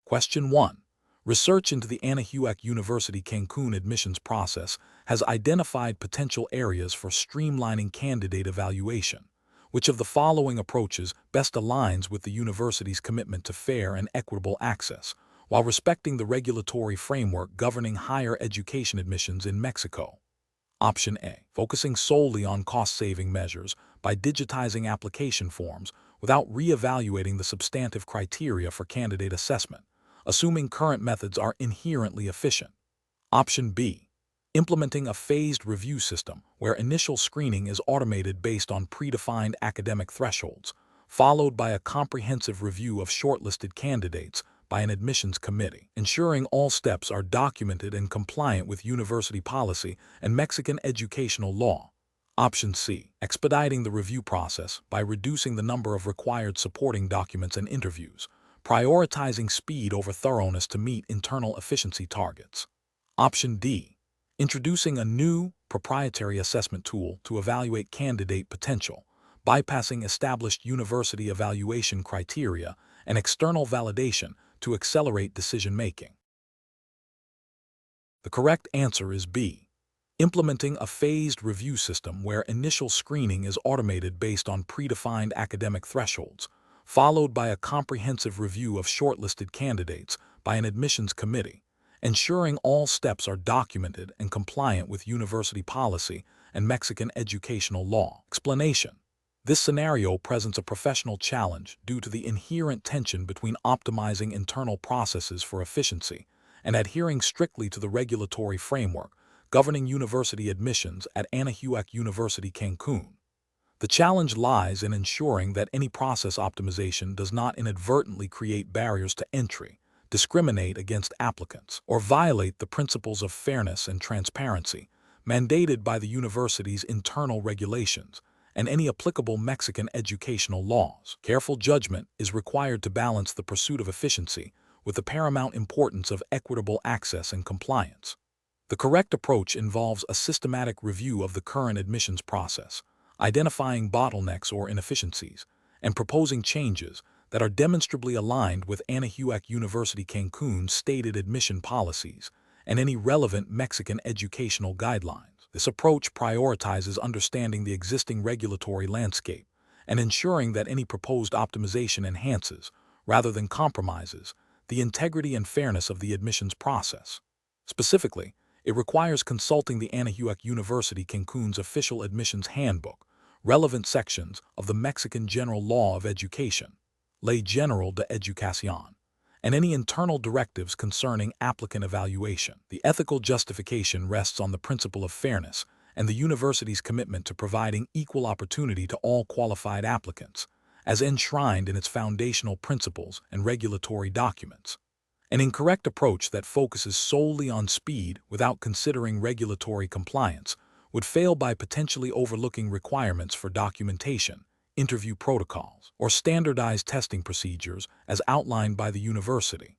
Question 1. Research into the Anahuac University Cancun admissions process has identified potential areas for streamlining candidate evaluation. Which of the following approaches best aligns with the university's commitment to fair and equitable access, while respecting the regulatory framework governing higher education admissions in Mexico? Option A. Focusing solely on cost-saving measures by digitizing application forms without re-evaluating the substantive criteria for candidate assessment, assuming current methods are inherently efficient. Option B. Implementing a phased review system where initial screening is automated based on predefined academic thresholds, followed by a comprehensive review of shortlisted candidates by an admissions committee, ensuring all steps are documented and compliant with university policy and Mexican educational law. Option C. Expediting the review process by reducing the number of required supporting documents and interviews, prioritizing speed over thoroughness to meet internal efficiency targets. Option D. Introducing a new, proprietary assessment tool to evaluate candidate potential, bypassing established university evaluation criteria and external validation to accelerate decision-making. The correct answer is B. Implementing a phased review system where initial screening is automated based on predefined academic thresholds, followed by a comprehensive review of shortlisted candidates by an admissions committee, ensuring all steps are documented and compliant with university policy and Mexican educational law. Explanation. This scenario presents a professional challenge due to the inherent tension between optimizing internal processes for efficiency and adhering strictly to the regulatory framework governing university admissions at Anahuac University Cancun. The challenge lies in ensuring that any process optimization does not inadvertently create barriers to entry, discriminate against applicants, or violate the principles of fairness and transparency mandated by the university's internal regulations and any applicable Mexican educational laws. Careful judgment is required to balance the pursuit of efficiency with the paramount importance of equitable access and compliance. The correct approach involves a systematic review of the current admissions process, identifying bottlenecks or inefficiencies, and proposing changes that are demonstrably aligned with Anahuac University Cancun's stated admission policies and any relevant Mexican educational guidelines. This approach prioritizes understanding the existing regulatory landscape and ensuring that any proposed optimization enhances, rather than compromises, the integrity and fairness of the admissions process. Specifically, it requires consulting the Anahuac University Cancun's official admissions handbook, relevant sections of the Mexican General Law of Education, Ley General de Educación, and any internal directives concerning applicant evaluation. The ethical justification rests on the principle of fairness and the university's commitment to providing equal opportunity to all qualified applicants, as enshrined in its foundational principles and regulatory documents. An incorrect approach that focuses solely on speed without considering regulatory compliance would fail by potentially overlooking requirements for documentation, interview protocols, or standardized testing procedures as outlined by the university.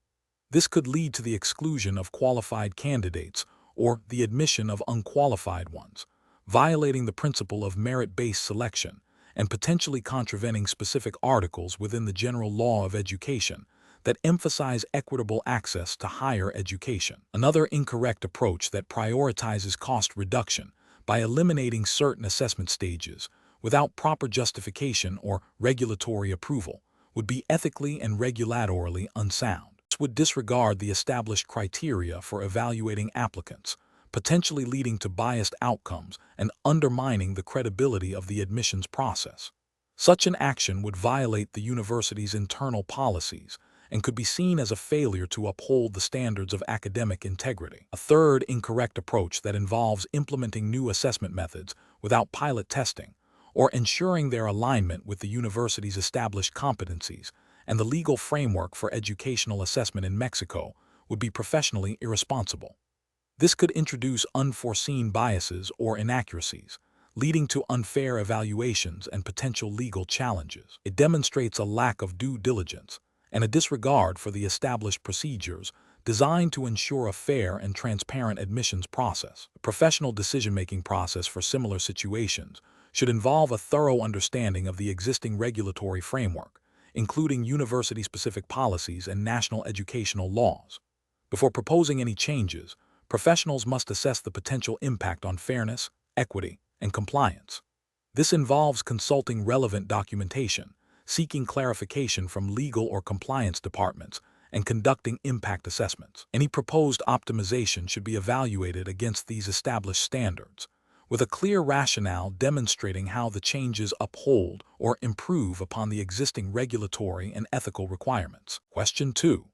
This could lead to the exclusion of qualified candidates or the admission of unqualified ones, violating the principle of merit-based selection and potentially contravening specific articles within the General Law of Education that emphasize equitable access to higher education. Another incorrect approach that prioritizes cost reduction by eliminating certain assessment stages without proper justification or regulatory approval would be ethically and regulatorily unsound. This would disregard the established criteria for evaluating applicants, potentially leading to biased outcomes and undermining the credibility of the admissions process. Such an action would violate the university's internal policies and could be seen as a failure to uphold the standards of academic integrity. A third incorrect approach that involves implementing new assessment methods without pilot testing or ensuring their alignment with the university's established competencies and the legal framework for educational assessment in Mexico would be professionally irresponsible. This could introduce unforeseen biases or inaccuracies, leading to unfair evaluations and potential legal challenges. It demonstrates a lack of due diligence and a disregard for the established procedures designed to ensure a fair and transparent admissions process. The professional decision-making process for similar situations should involve a thorough understanding of the existing regulatory framework, including university-specific policies and national educational laws. Before proposing any changes, professionals must assess the potential impact on fairness, equity, and compliance. This involves consulting relevant documentation, seeking clarification from legal or compliance departments, and conducting impact assessments. Any proposed optimization should be evaluated against these established standards, with a clear rationale demonstrating how the changes uphold or improve upon the existing regulatory and ethical requirements. Question 2.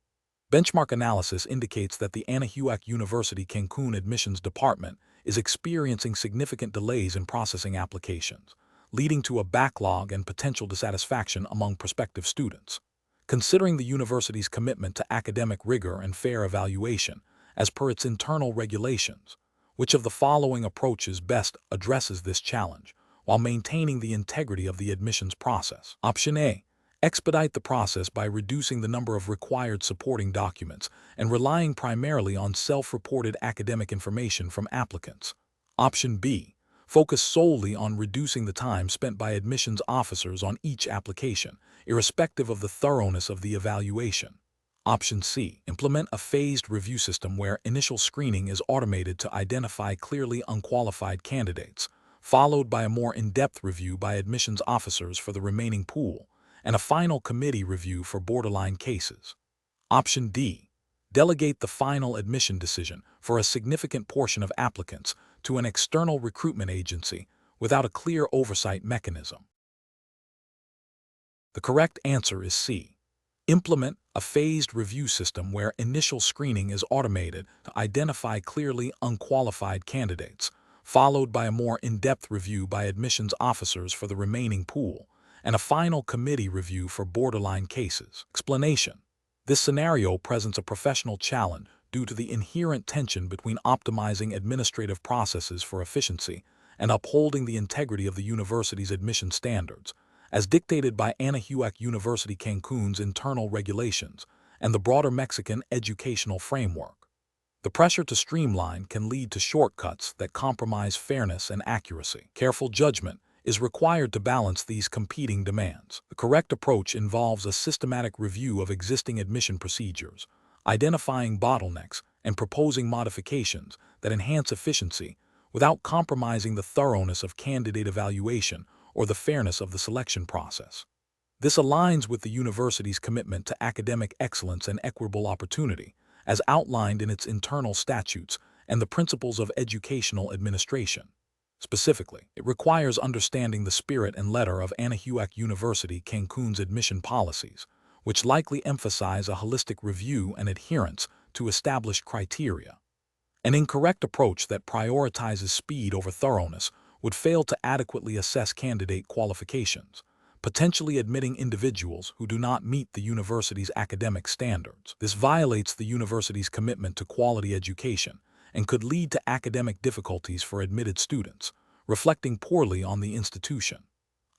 Benchmark analysis indicates that the Anahuac University Cancun admissions department is experiencing significant delays in processing applications, leading to a backlog and potential dissatisfaction among prospective students. Considering the university's commitment to academic rigor and fair evaluation, as per its internal regulations, which of the following approaches best addresses this challenge while maintaining the integrity of the admissions process? Option A. Expedite the process by reducing the number of required supporting documents and relying primarily on self-reported academic information from applicants. Option B. Focus solely on reducing the time spent by admissions officers on each application, irrespective of the thoroughness of the evaluation. Option C. Implement a phased review system where initial screening is automated to identify clearly unqualified candidates, followed by a more in-depth review by admissions officers for the remaining pool, and a final committee review for borderline cases. Option D. Delegate the final admission decision for a significant portion of applicants to an external recruitment agency without a clear oversight mechanism. The correct answer is C. Implement a phased review system where initial screening is automated to identify clearly unqualified candidates, followed by a more in-depth review by admissions officers for the remaining pool, and a final committee review for borderline cases. Explanation. This scenario presents a professional challenge due to the inherent tension between optimizing administrative processes for efficiency and upholding the integrity of the university's admission standards, as dictated by Anahuac University Cancun's internal regulations and the broader Mexican educational framework. The pressure to streamline can lead to shortcuts that compromise fairness and accuracy. Careful judgment is required to balance these competing demands. The correct approach involves a systematic review of existing admission procedures, identifying bottlenecks, and proposing modifications that enhance efficiency without compromising the thoroughness of candidate evaluation or the fairness of the selection process. This aligns with the university's commitment to academic excellence and equitable opportunity, as outlined in its internal statutes and the principles of educational administration. Specifically, it requires understanding the spirit and letter of Anahuac University Cancun's admission policies, which likely emphasize a holistic review and adherence to established criteria. An incorrect approach that prioritizes speed over thoroughness would fail to adequately assess candidate qualifications, potentially admitting individuals who do not meet the university's academic standards. This violates the university's commitment to quality education and could lead to academic difficulties for admitted students, reflecting poorly on the institution.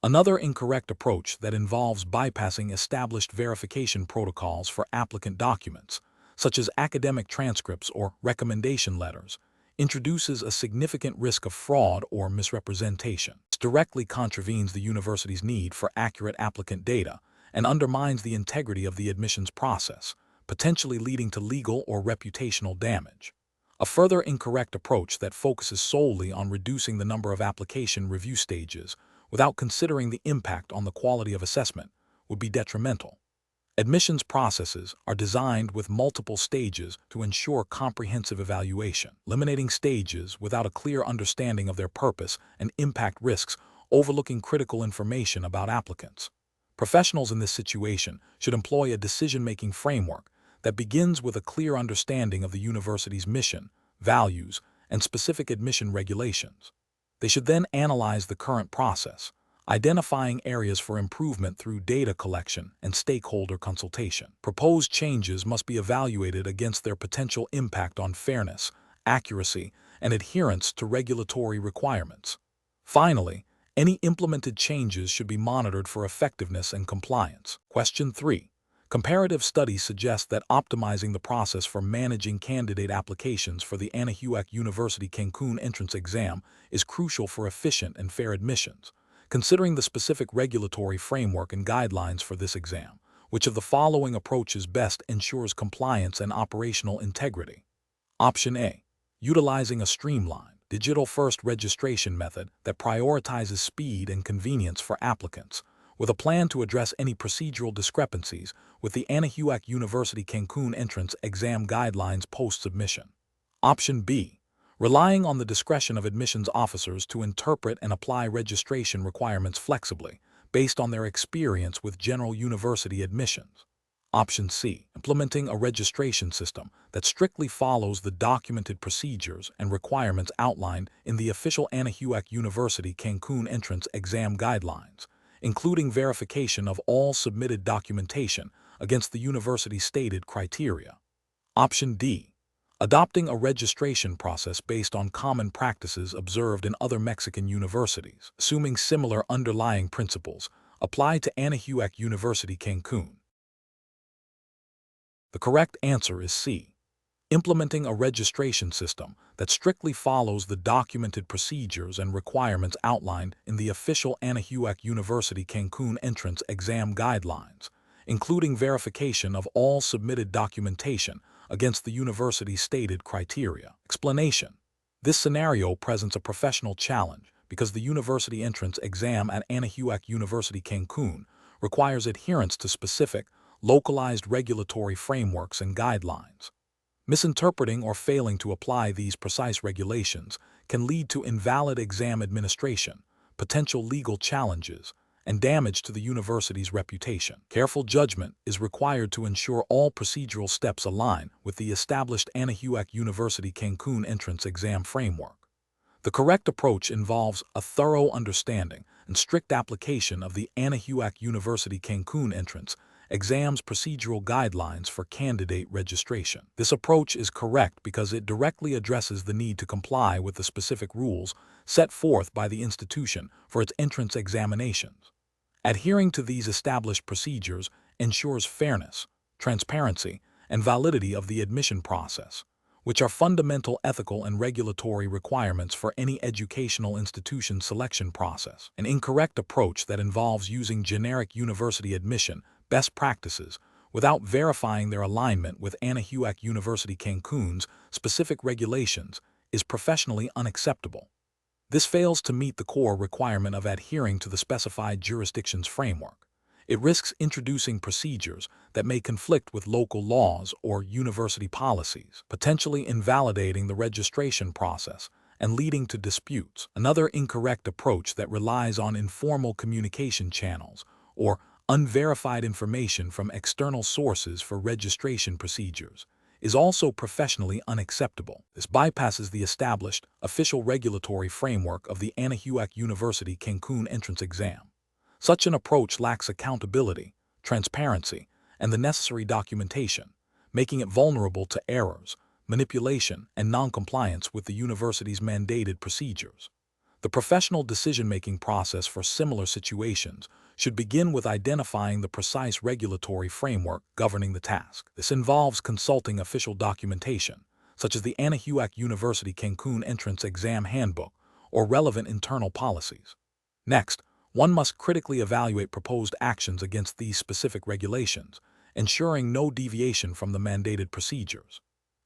Another incorrect approach that involves bypassing established verification protocols for applicant documents, such as academic transcripts or recommendation letters, introduces a significant risk of fraud or misrepresentation. This directly contravenes the university's need for accurate applicant data and undermines the integrity of the admissions process, potentially leading to legal or reputational damage. A further incorrect approach that focuses solely on reducing the number of application review stages without considering the impact on the quality of assessment would be detrimental. Admissions processes are designed with multiple stages to ensure comprehensive evaluation. Eliminating stages without a clear understanding of their purpose and impact risks overlooking critical information about applicants. Professionals in this situation should employ a decision-making framework that begins with a clear understanding of the university's mission, values, and specific admission regulations. They should then analyze the current process, identifying areas for improvement through data collection and stakeholder consultation. Proposed changes must be evaluated against their potential impact on fairness, accuracy, and adherence to regulatory requirements. Finally, any implemented changes should be monitored for effectiveness and compliance. Question 3. Comparative studies suggest that optimizing the process for managing candidate applications for the Anahuac University Cancun entrance exam is crucial for efficient and fair admissions, considering the specific regulatory framework and guidelines for this exam. Which of the following approaches best ensures compliance and operational integrity? Option A. Utilizing a streamlined, digital-first registration method that prioritizes speed and convenience for applicants, with a plan to address any procedural discrepancies with the Anahuac University Cancun entrance exam guidelines post-submission. Option B. Relying on the discretion of admissions officers to interpret and apply registration requirements flexibly, based on their experience with general university admissions. Option C. Implementing a registration system that strictly follows the documented procedures and requirements outlined in the official Anahuac University Cancun entrance exam guidelines, including verification of all submitted documentation against the university's stated criteria. Option D. Adopting a registration process based on common practices observed in other Mexican universities, assuming similar underlying principles apply to Anahuac University Cancun. The correct answer is C. Implementing a registration system that strictly follows the documented procedures and requirements outlined in the official Anahuac University Cancun entrance exam guidelines, including verification of all submitted documentation against the university's stated criteria. Explanation. This scenario presents a professional challenge because the university entrance exam at Anahuac University Cancun requires adherence to specific, localized regulatory frameworks and guidelines. Misinterpreting or failing to apply these precise regulations can lead to invalid exam administration, potential legal challenges, and damage to the university's reputation. Careful judgment is required to ensure all procedural steps align with the established Anahuac University Cancun entrance exam framework. The correct approach involves a thorough understanding and strict application of the Anahuac University Cancun entrance exam's procedural guidelines for candidate registration. This approach is correct because it directly addresses the need to comply with the specific rules set forth by the institution for its entrance examinations. Adhering to these established procedures ensures fairness, transparency, and validity of the admission process, which are fundamental ethical and regulatory requirements for any educational institution selection process. An incorrect approach that involves using generic university admission best practices without verifying their alignment with Anahuac University Cancun's specific regulations is professionally unacceptable. This fails to meet the core requirement of adhering to the specified jurisdiction's framework. It risks introducing procedures that may conflict with local laws or university policies, potentially invalidating the registration process and leading to disputes. Another incorrect approach that relies on informal communication channels or unverified information from external sources for registration procedures is also professionally unacceptable. This bypasses the established, official regulatory framework of the Anahuac University Cancun entrance exam. Such an approach lacks accountability, transparency, and the necessary documentation, making it vulnerable to errors, manipulation, and noncompliance with the university's mandated procedures. The professional decision-making process for similar situations should begin with identifying the precise regulatory framework governing the task. This involves consulting official documentation, such as the Anahuac University Cancun Entrance Exam Handbook or relevant internal policies. Next, one must critically evaluate proposed actions against these specific regulations, ensuring no deviation from the mandated procedures.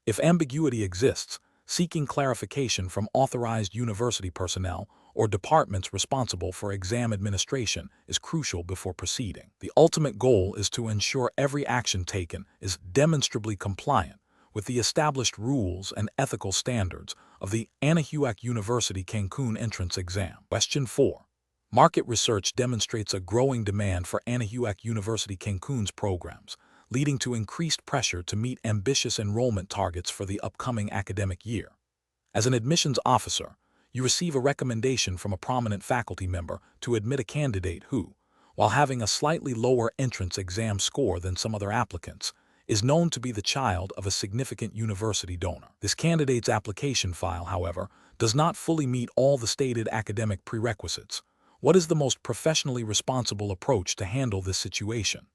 If ambiguity exists, seeking clarification from authorized university personnel or departments responsible for exam administration is crucial before proceeding. The ultimate goal is to ensure every action taken is demonstrably compliant with the established rules and ethical standards of the Anahuac University Cancun entrance exam. Question 4. Market research demonstrates a growing demand for Anahuac University Cancun's programs, leading to increased pressure to meet ambitious enrollment targets for the upcoming academic year. As an admissions officer, you receive a recommendation from a prominent faculty member to admit a candidate who, while having a slightly lower entrance exam score than some other applicants, is known to be the child of a significant university donor. This candidate's application file, however, does not fully meet all the stated academic prerequisites. What is the most professionally responsible approach to handle this situation?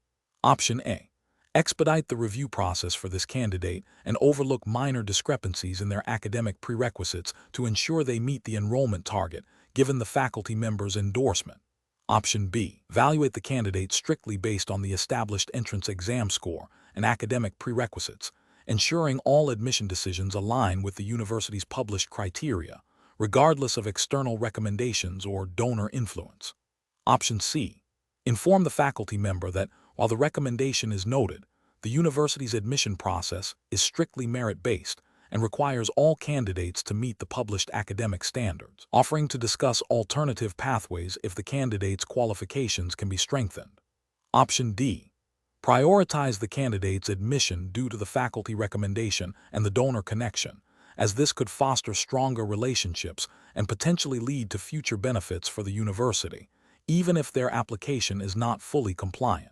Option A. Expedite the review process for this candidate and overlook minor discrepancies in their academic prerequisites to ensure they meet the enrollment target, given the faculty member's endorsement. Option B. Evaluate the candidate strictly based on the established entrance exam score and academic prerequisites, ensuring all admission decisions align with the university's published criteria, regardless of external recommendations or donor influence. Option C. Inform the faculty member that, while the recommendation is noted, the university's admission process is strictly merit-based and requires all candidates to meet the published academic standards, offering to discuss alternative pathways if the candidate's qualifications can be strengthened. Option D. Prioritize the candidate's admission due to the faculty recommendation and the donor connection, as this could foster stronger relationships and potentially lead to future benefits for the university, even if their application is not fully compliant.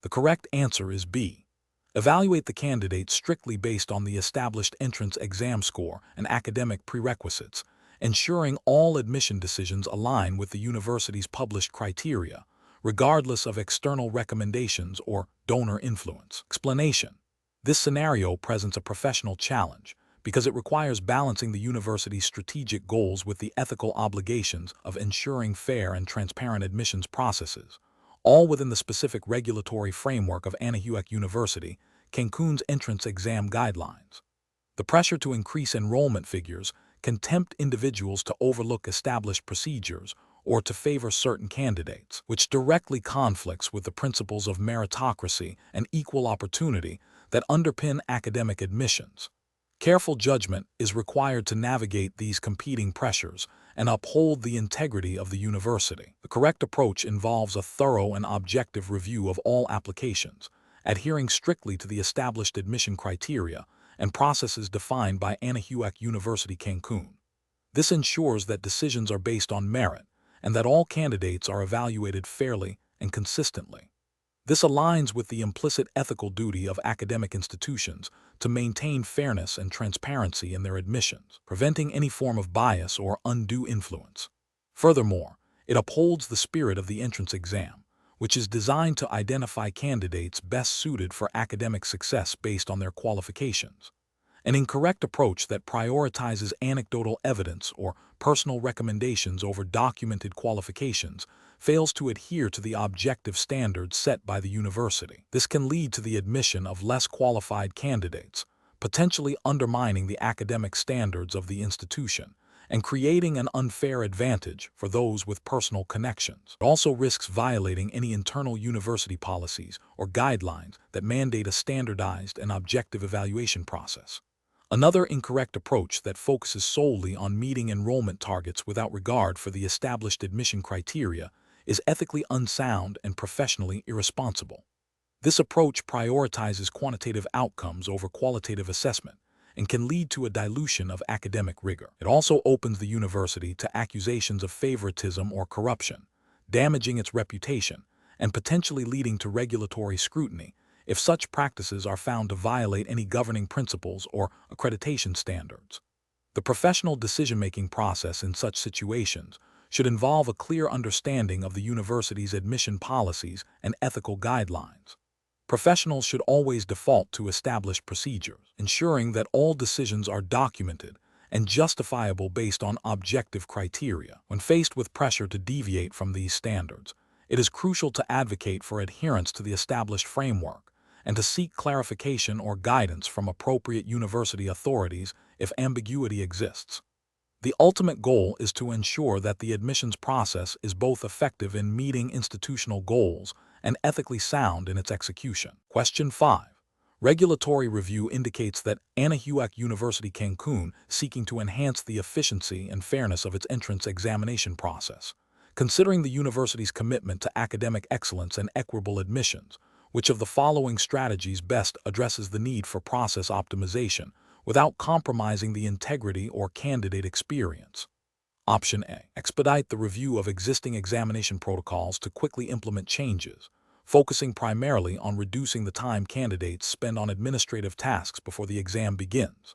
The correct answer is B. Evaluate the candidate strictly based on the established entrance exam score and academic prerequisites, ensuring all admission decisions align with the university's published criteria, regardless of external recommendations or donor influence. Explanation: this scenario presents a professional challenge because it requires balancing the university's strategic goals with the ethical obligations of ensuring fair and transparent admissions processes, all within the specific regulatory framework of Anahuac University, Cancun's entrance exam guidelines. The pressure to increase enrollment figures can tempt individuals to overlook established procedures or to favor certain candidates, which directly conflicts with the principles of meritocracy and equal opportunity that underpin academic admissions. Careful judgment is required to navigate these competing pressures and uphold the integrity of the university. The correct approach involves a thorough and objective review of all applications, adhering strictly to the established admission criteria and processes defined by Anahuac University Cancun. This ensures that decisions are based on merit and that all candidates are evaluated fairly and consistently. This aligns with the implicit ethical duty of academic institutions to maintain fairness and transparency in their admissions, preventing any form of bias or undue influence. Furthermore, it upholds the spirit of the entrance exam, which is designed to identify candidates best suited for academic success based on their qualifications. An incorrect approach that prioritizes anecdotal evidence or personal recommendations over documented qualifications fails to adhere to the objective standards set by the university. This can lead to the admission of less qualified candidates, potentially undermining the academic standards of the institution and creating an unfair advantage for those with personal connections. It also risks violating any internal university policies or guidelines that mandate a standardized and objective evaluation process. Another incorrect approach that focuses solely on meeting enrollment targets without regard for the established admission criteria is ethically unsound and professionally irresponsible. This approach prioritizes quantitative outcomes over qualitative assessment and can lead to a dilution of academic rigor. It also opens the university to accusations of favoritism or corruption, damaging its reputation and potentially leading to regulatory scrutiny if such practices are found to violate any governing principles or accreditation standards. The professional decision-making process in such situations should involve a clear understanding of the university's admission policies and ethical guidelines. Professionals should always default to established procedures, ensuring that all decisions are documented and justifiable based on objective criteria. When faced with pressure to deviate from these standards, it is crucial to advocate for adherence to the established framework and to seek clarification or guidance from appropriate university authorities if ambiguity exists. The ultimate goal is to ensure that the admissions process is both effective in meeting institutional goals and ethically sound in its execution. Question 5. Regulatory review indicates that Anahuac University Cancun seeking to enhance the efficiency and fairness of its entrance examination process. Considering the university's commitment to academic excellence and equitable admissions, which of the following strategies best addresses the need for process optimization without compromising the integrity or candidate experience? Option A. Expedite the review of existing examination protocols to quickly implement changes, focusing primarily on reducing the time candidates spend on administrative tasks before the exam begins.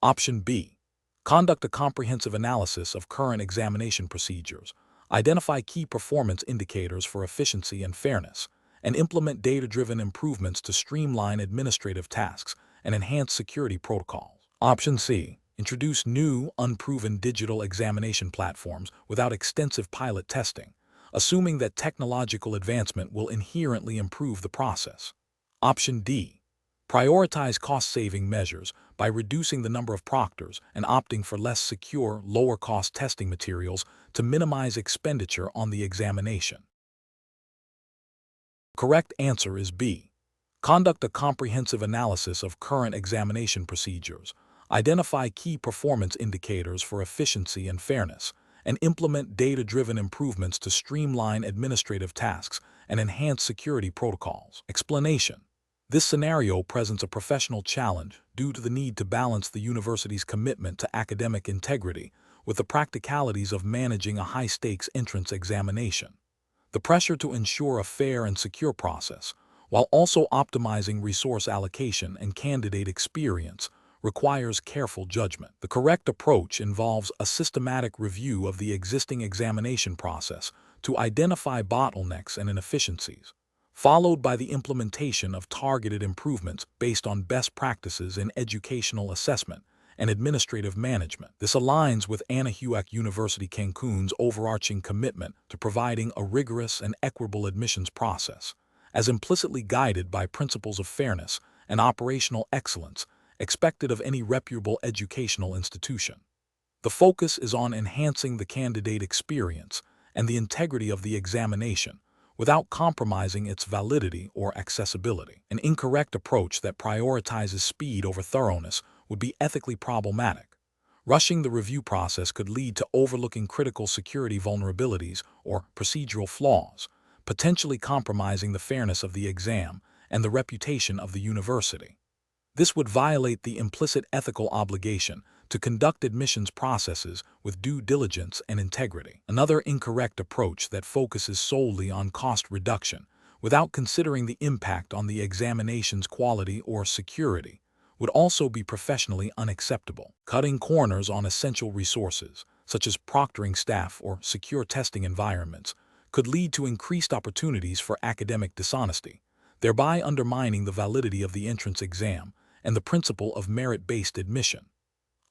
Option B. Conduct a comprehensive analysis of current examination procedures, identify key performance indicators for efficiency and fairness, and implement data-driven improvements to streamline administrative tasks and enhance security protocols. Option C. Introduce new, unproven digital examination platforms without extensive pilot testing, assuming that technological advancement will inherently improve the process. Option D. Prioritize cost-saving measures by reducing the number of proctors and opting for less secure, lower-cost testing materials to minimize expenditure on the examination. Correct answer is B. Conduct a comprehensive analysis of current examination procedures, identify key performance indicators for efficiency and fairness, and implement data-driven improvements to streamline administrative tasks and enhance security protocols. Explanation. This scenario presents a professional challenge due to the need to balance the university's commitment to academic integrity with the practicalities of managing a high-stakes entrance examination. The pressure to ensure a fair and secure process, while also optimizing resource allocation and candidate experience, requires careful judgment. The correct approach involves a systematic review of the existing examination process to identify bottlenecks and inefficiencies, followed by the implementation of targeted improvements based on best practices in educational assessment and administrative management. This aligns with Anahuac University Cancun's overarching commitment to providing a rigorous and equitable admissions process, as implicitly guided by principles of fairness and operational excellence expected of any reputable educational institution. The focus is on enhancing the candidate experience and the integrity of the examination without compromising its validity or accessibility. An incorrect approach that prioritizes speed over thoroughness would be ethically problematic. Rushing the review process could lead to overlooking critical security vulnerabilities or procedural flaws, potentially compromising the fairness of the exam and the reputation of the university. This would violate the implicit ethical obligation to conduct admissions processes with due diligence and integrity. Another incorrect approach that focuses solely on cost reduction without considering the impact on the examination's quality or security would also be professionally unacceptable. Cutting corners on essential resources, such as proctoring staff or secure testing environments, could lead to increased opportunities for academic dishonesty, thereby undermining the validity of the entrance exam and the principle of merit-based admission.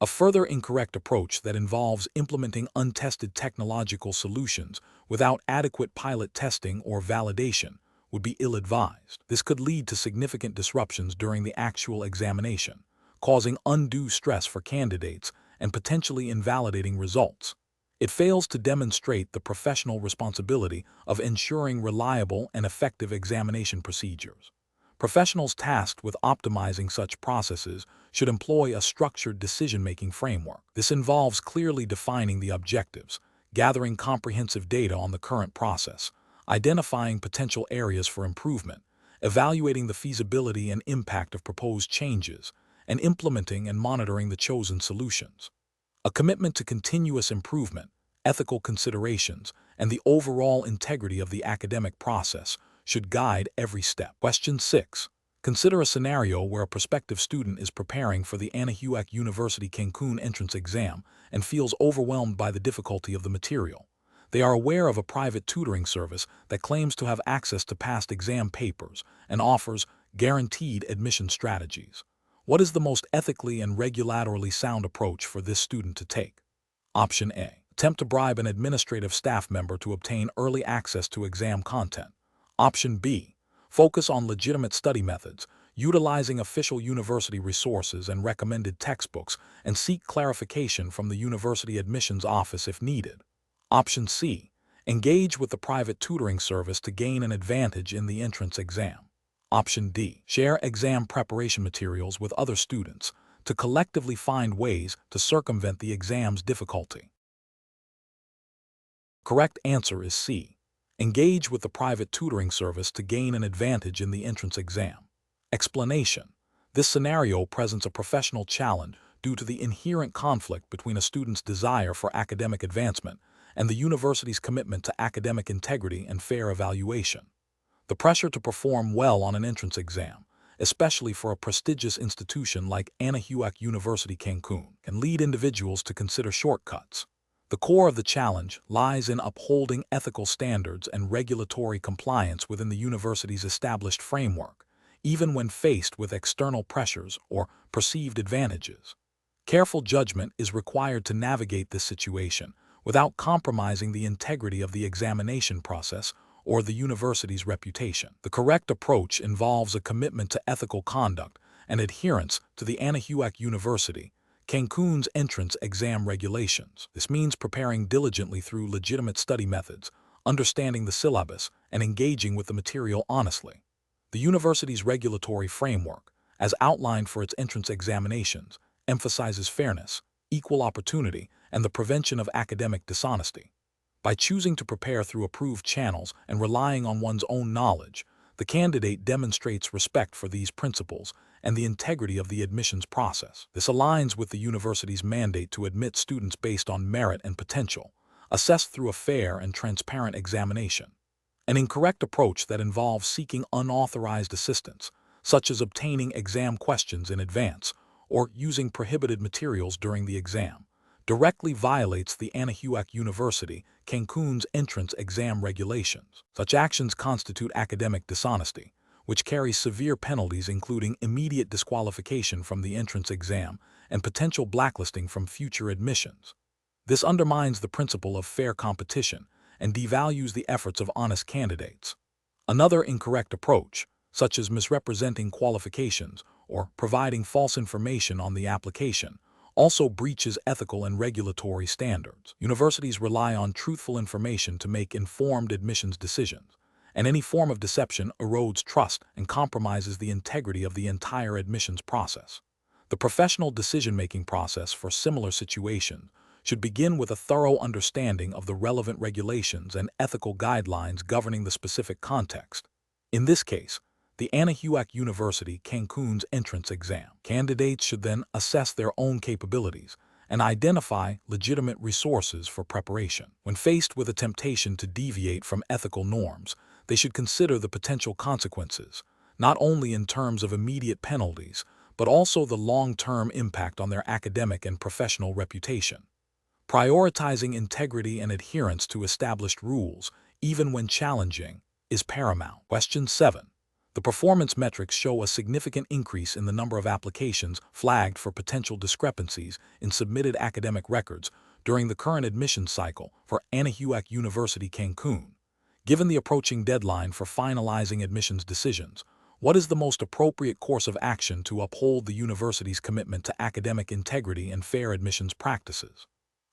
A further incorrect approach that involves implementing untested technological solutions without adequate pilot testing or validation would be ill-advised. This could lead to significant disruptions during the actual examination, causing undue stress for candidates and potentially invalidating results. It fails to demonstrate the professional responsibility of ensuring reliable and effective examination procedures. Professionals tasked with optimizing such processes should employ a structured decision-making framework. This involves clearly defining the objectives, gathering comprehensive data on the current process, identifying potential areas for improvement, evaluating the feasibility and impact of proposed changes, and implementing and monitoring the chosen solutions. A commitment to continuous improvement, ethical considerations, and the overall integrity of the academic process should guide every step. Question 6. Consider a scenario where a prospective student is preparing for the Anahuac University Cancun entrance exam and feels overwhelmed by the difficulty of the material. They are aware of a private tutoring service that claims to have access to past exam papers and offers guaranteed admission strategies. What is the most ethically and regulatorily sound approach for this student to take? Option A. Attempt to bribe an administrative staff member to obtain early access to exam content. Option B. Focus on legitimate study methods, utilizing official university resources and recommended textbooks, and seek clarification from the university admissions office if needed. Option C. Engage with the private tutoring service to gain an advantage in the entrance exam. Option D. Share exam preparation materials with other students to collectively find ways to circumvent the exam's difficulty. Correct answer is C. Engage with the private tutoring service to gain an advantage in the entrance exam. Explanation. This scenario presents a professional challenge due to the inherent conflict between a student's desire for academic advancement and the university's commitment to academic integrity and fair evaluation. The pressure to perform well on an entrance exam, especially for a prestigious institution like Anahuac University Cancun, can lead individuals to consider shortcuts. The core of the challenge lies in upholding ethical standards and regulatory compliance within the university's established framework, even when faced with external pressures or perceived advantages. Careful judgment is required to navigate this situation without compromising the integrity of the examination process or the university's reputation. The correct approach involves a commitment to ethical conduct and adherence to the Anahuac University, Cancun's entrance exam regulations. This means preparing diligently through legitimate study methods, understanding the syllabus, and engaging with the material honestly. The university's regulatory framework, as outlined for its entrance examinations, emphasizes fairness, equal opportunity, and the prevention of academic dishonesty. By choosing to prepare through approved channels and relying on one's own knowledge, the candidate demonstrates respect for these principles and the integrity of the admissions process. This aligns with the university's mandate to admit students based on merit and potential, assessed through a fair and transparent examination. An incorrect approach that involves seeking unauthorized assistance, such as obtaining exam questions in advance or using prohibited materials during the exam, directly violates the Anahuac University, Cancun's entrance exam regulations. Such actions constitute academic dishonesty, which carries severe penalties including immediate disqualification from the entrance exam and potential blacklisting from future admissions. This undermines the principle of fair competition and devalues the efforts of honest candidates. Another incorrect approach, such as misrepresenting qualifications or providing false information on the application, also breaches ethical and regulatory standards. Universities rely on truthful information to make informed admissions decisions, and any form of deception erodes trust and compromises the integrity of the entire admissions process. The professional decision-making process for similar situations should begin with a thorough understanding of the relevant regulations and ethical guidelines governing the specific context. In this case, the Anahuac University Cancun's entrance exam. Candidates should then assess their own capabilities and identify legitimate resources for preparation. When faced with a temptation to deviate from ethical norms, they should consider the potential consequences, not only in terms of immediate penalties, but also the long-term impact on their academic and professional reputation. Prioritizing integrity and adherence to established rules, even when challenging, is paramount. Question 7. The performance metrics show a significant increase in the number of applications flagged for potential discrepancies in submitted academic records during the current admissions cycle for Anahuac University Cancun. Given the approaching deadline for finalizing admissions decisions, what is the most appropriate course of action to uphold the university's commitment to academic integrity and fair admissions practices?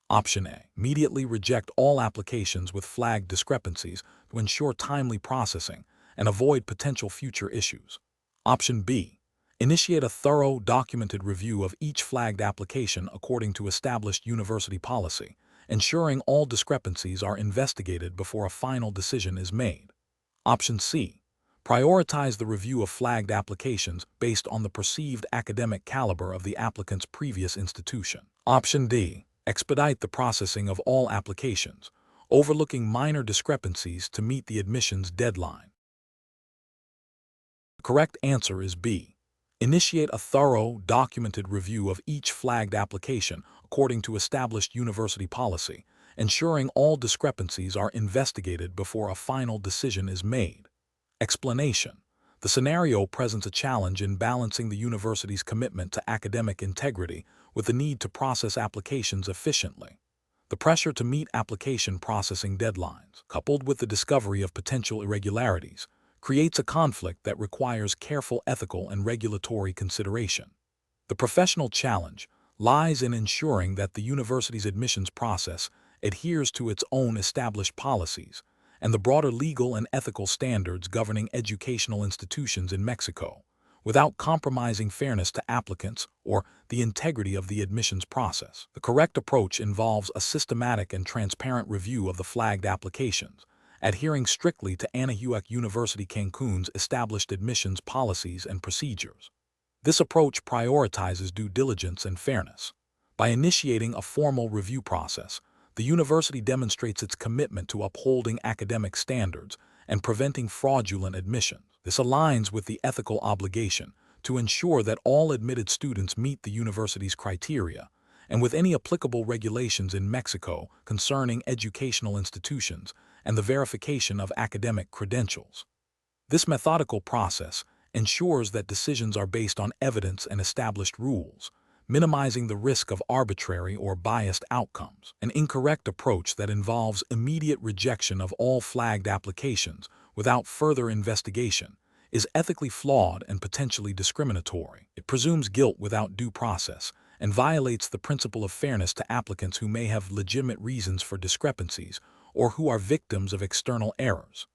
Option A. Immediately reject all applications with flagged discrepancies to ensure timely processing and avoid potential future issues. Option B. Initiate a thorough, documented review of each flagged application according to established university policy, ensuring all discrepancies are investigated before a final decision is made. Option C. Prioritize the review of flagged applications based on the perceived academic caliber of the applicant's previous institution. Option D. Expedite the processing of all applications, overlooking minor discrepancies to meet the admissions deadline. The correct answer is B. Initiate a thorough, documented review of each flagged application according to established university policy, ensuring all discrepancies are investigated before a final decision is made. Explanation. The scenario presents a challenge in balancing the university's commitment to academic integrity with the need to process applications efficiently. The pressure to meet application processing deadlines, coupled with the discovery of potential irregularities, creates a conflict that requires careful ethical and regulatory consideration. The professional challenge lies in ensuring that the university's admissions process adheres to its own established policies and the broader legal and ethical standards governing educational institutions in Mexico, without compromising fairness to applicants or the integrity of the admissions process. The correct approach involves a systematic and transparent review of the flagged applications, adhering strictly to Anahuac University Cancun's established admissions policies and procedures. This approach prioritizes due diligence and fairness. By initiating a formal review process, the university demonstrates its commitment to upholding academic standards and preventing fraudulent admissions. This aligns with the ethical obligation to ensure that all admitted students meet the university's criteria and with any applicable regulations in Mexico concerning educational institutions and the verification of academic credentials. This methodical process ensures that decisions are based on evidence and established rules, minimizing the risk of arbitrary or biased outcomes. An incorrect approach that involves immediate rejection of all flagged applications without further investigation is ethically flawed and potentially discriminatory. It presumes guilt without due process and violates the principle of fairness to applicants who may have legitimate reasons for discrepancies or who are victims of external errors.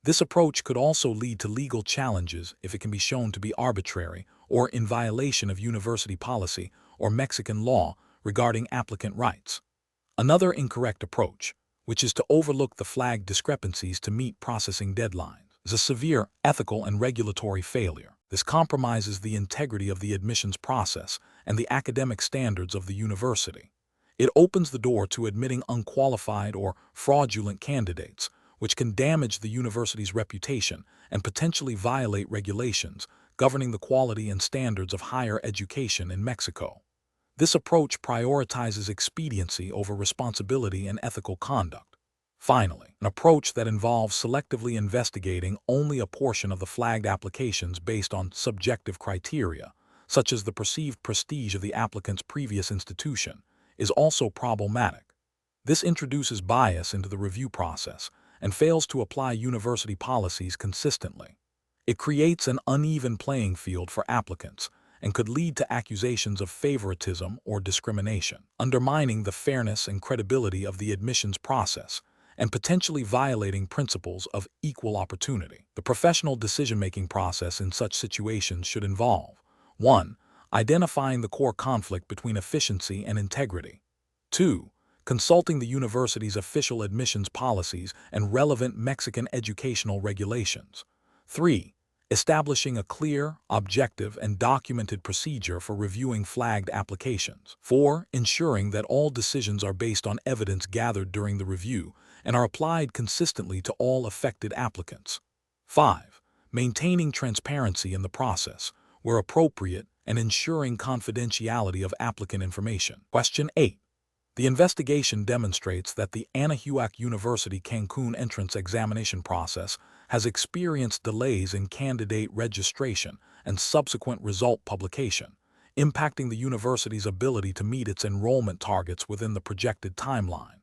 This approach could also lead to legal challenges if it can be shown to be arbitrary or in violation of university policy or Mexican law regarding applicant rights. Another incorrect approach, which is to overlook the flagged discrepancies to meet processing deadlines, is a severe ethical and regulatory failure. This compromises the integrity of the admissions process and the academic standards of the university. It opens the door to admitting unqualified or fraudulent candidates, which can damage the university's reputation and potentially violate regulations governing the quality and standards of higher education in Mexico. This approach prioritizes expediency over responsibility and ethical conduct. Finally, an approach that involves selectively investigating only a portion of the flagged applications based on subjective criteria, such as the perceived prestige of the applicant's previous institution, is also problematic. This introduces bias into the review process and fails to apply university policies consistently. It creates an uneven playing field for applicants and could lead to accusations of favoritism or discrimination, undermining the fairness and credibility of the admissions process and potentially violating principles of equal opportunity. The professional decision-making process in such situations should involve 1. Identifying the core conflict between efficiency and integrity. 2. Consulting the university's official admissions policies and relevant Mexican educational regulations. 3. Establishing a clear, objective, and documented procedure for reviewing flagged applications. 4. Ensuring that all decisions are based on evidence gathered during the review and are applied consistently to all affected applicants. 5. Maintaining transparency in the process, where appropriate, and ensuring confidentiality of applicant information. Question 8. The investigation demonstrates that the Anahuac University Cancun entrance examination process has experienced delays in candidate registration and subsequent result publication, impacting the university's ability to meet its enrollment targets within the projected timeline.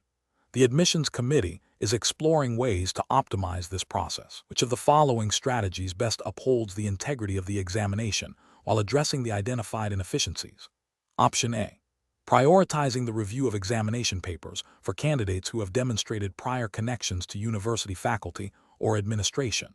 The admissions committee is exploring ways to optimize this process. Which of the following strategies best upholds the integrity of the examination while addressing the identified inefficiencies? Option A. Prioritizing the review of examination papers for candidates who have demonstrated prior connections to university faculty or administration.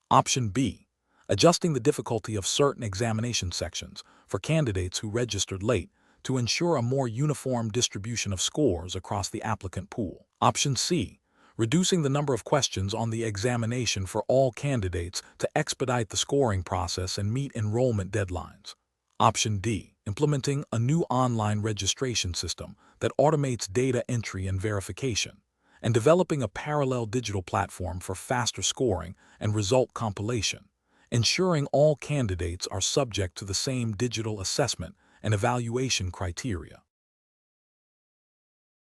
Option B. Adjusting the difficulty of certain examination sections for candidates who registered late to ensure a more uniform distribution of scores across the applicant pool. Option C. Reducing the number of questions on the examination for all candidates to expedite the scoring process and meet enrollment deadlines. Option D. Implementing a new online registration system that automates data entry and verification, and developing a parallel digital platform for faster scoring and result compilation, ensuring all candidates are subject to the same digital assessment and evaluation criteria.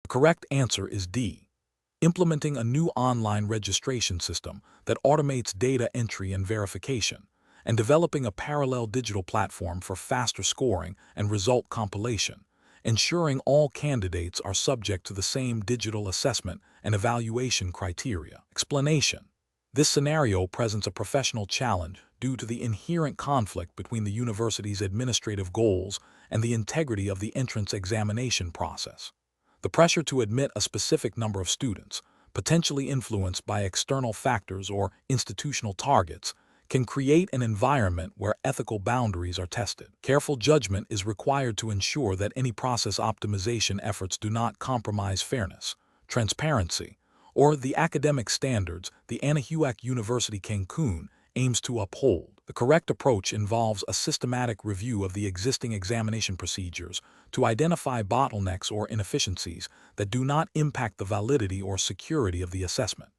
The correct answer is D. Implementing a new online registration system that automates data entry and verification, and developing a parallel digital platform for faster scoring and result compilation, ensuring all candidates are subject to the same digital assessment and evaluation criteria. Explanation. This scenario presents a professional challenge due to the inherent conflict between the university's administrative goals and the integrity of the entrance examination process. The pressure to admit a specific number of students, potentially influenced by external factors or institutional targets, can create an environment where ethical boundaries are tested. Careful judgment is required to ensure that any process optimization efforts do not compromise fairness, transparency, or the academic standards the Anahuac University Cancun aims to uphold. The correct approach involves a systematic review of the existing examination procedures to identify bottlenecks or inefficiencies that do not impact the validity or security of the assessment.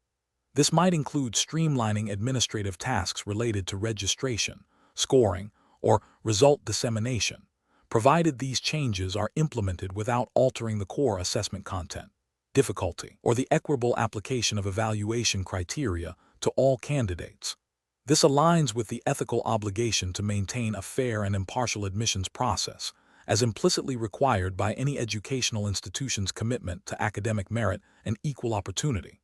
This might include streamlining administrative tasks related to registration, scoring, or result dissemination, provided these changes are implemented without altering the core assessment content, difficulty, or the equitable application of evaluation criteria to all candidates. This aligns with the ethical obligation to maintain a fair and impartial admissions process as implicitly required by any educational institution's commitment to academic merit and equal opportunity.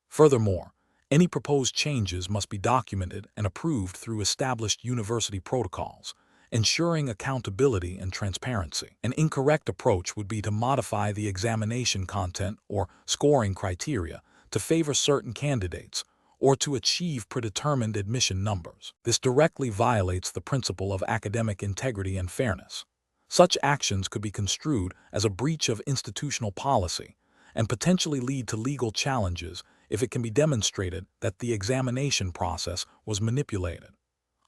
Furthermore, any proposed changes must be documented and approved through established university protocols, ensuring accountability and transparency. An incorrect approach would be to modify the examination content or scoring criteria to favor certain candidates or to achieve predetermined admission numbers. This directly violates the principle of academic integrity and fairness. Such actions could be construed as a breach of institutional policy and potentially lead to legal challenges if it can be demonstrated that the examination process was manipulated.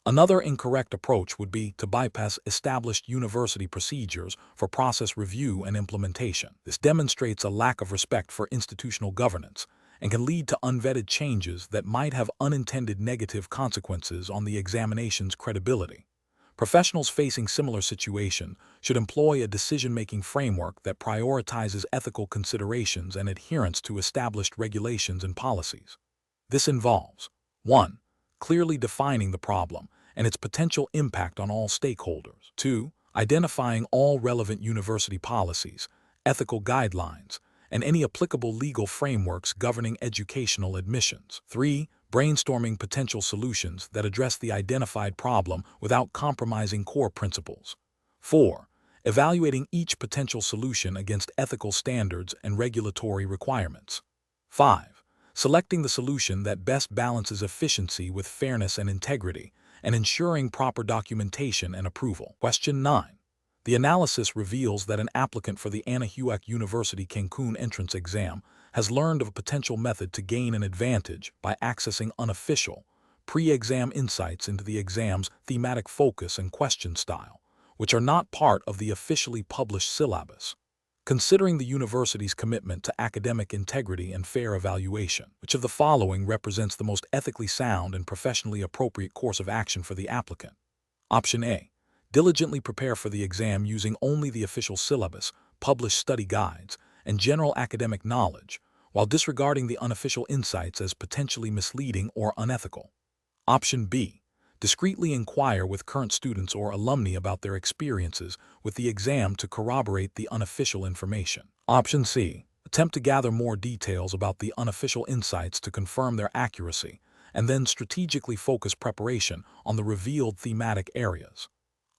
Another incorrect approach would be to bypass established university procedures for process review and implementation. This demonstrates a lack of respect for institutional governance and can lead to unvetted changes that might have unintended negative consequences on the examination's credibility. Professionals facing similar situations should employ a decision-making framework that prioritizes ethical considerations and adherence to established regulations and policies. This involves 1. Clearly defining the problem and its potential impact on all stakeholders. 2. Identifying all relevant university policies, ethical guidelines, and any applicable legal frameworks governing educational admissions. 3. Brainstorming potential solutions that address the identified problem without compromising core principles. 4. Evaluating each potential solution against ethical standards and regulatory requirements. 5. Selecting the solution that best balances efficiency with fairness and integrity, and ensuring proper documentation and approval. Question 9. The analysis reveals that an applicant for the Anahuac University Cancun entrance exam has learned of a potential method to gain an advantage by accessing unofficial, pre-exam insights into the exam's thematic focus and question style, which are not part of the officially published syllabus. Considering the university's commitment to academic integrity and fair evaluation, which of the following represents the most ethically sound and professionally appropriate course of action for the applicant? Option A. Diligently prepare for the exam using only the official syllabus, published study guides, and general academic knowledge, while disregarding the unofficial insights as potentially misleading or unethical. Option B. Discreetly inquire with current students or alumni about their experiences with the exam to corroborate the unofficial information. Option C. Attempt to gather more details about the unofficial insights to confirm their accuracy, and then strategically focus preparation on the revealed thematic areas.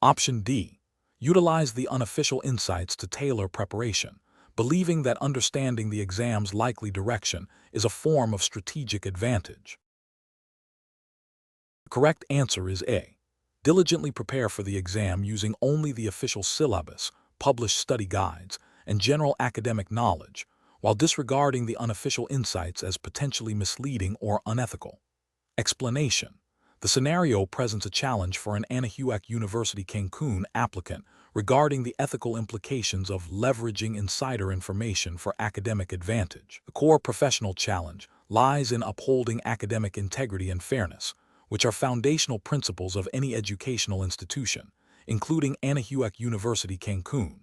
Option D. Utilize the unofficial insights to tailor preparation, believing that understanding the exam's likely direction is a form of strategic advantage. The correct answer is A. Diligently prepare for the exam using only the official syllabus, published study guides, and general academic knowledge, while disregarding the unofficial insights as potentially misleading or unethical. Explanation. The scenario presents a challenge for an Anahuac University Cancun applicant regarding the ethical implications of leveraging insider information for academic advantage. The core professional challenge lies in upholding academic integrity and fairness, which are foundational principles of any educational institution, including Anahuac University Cancun.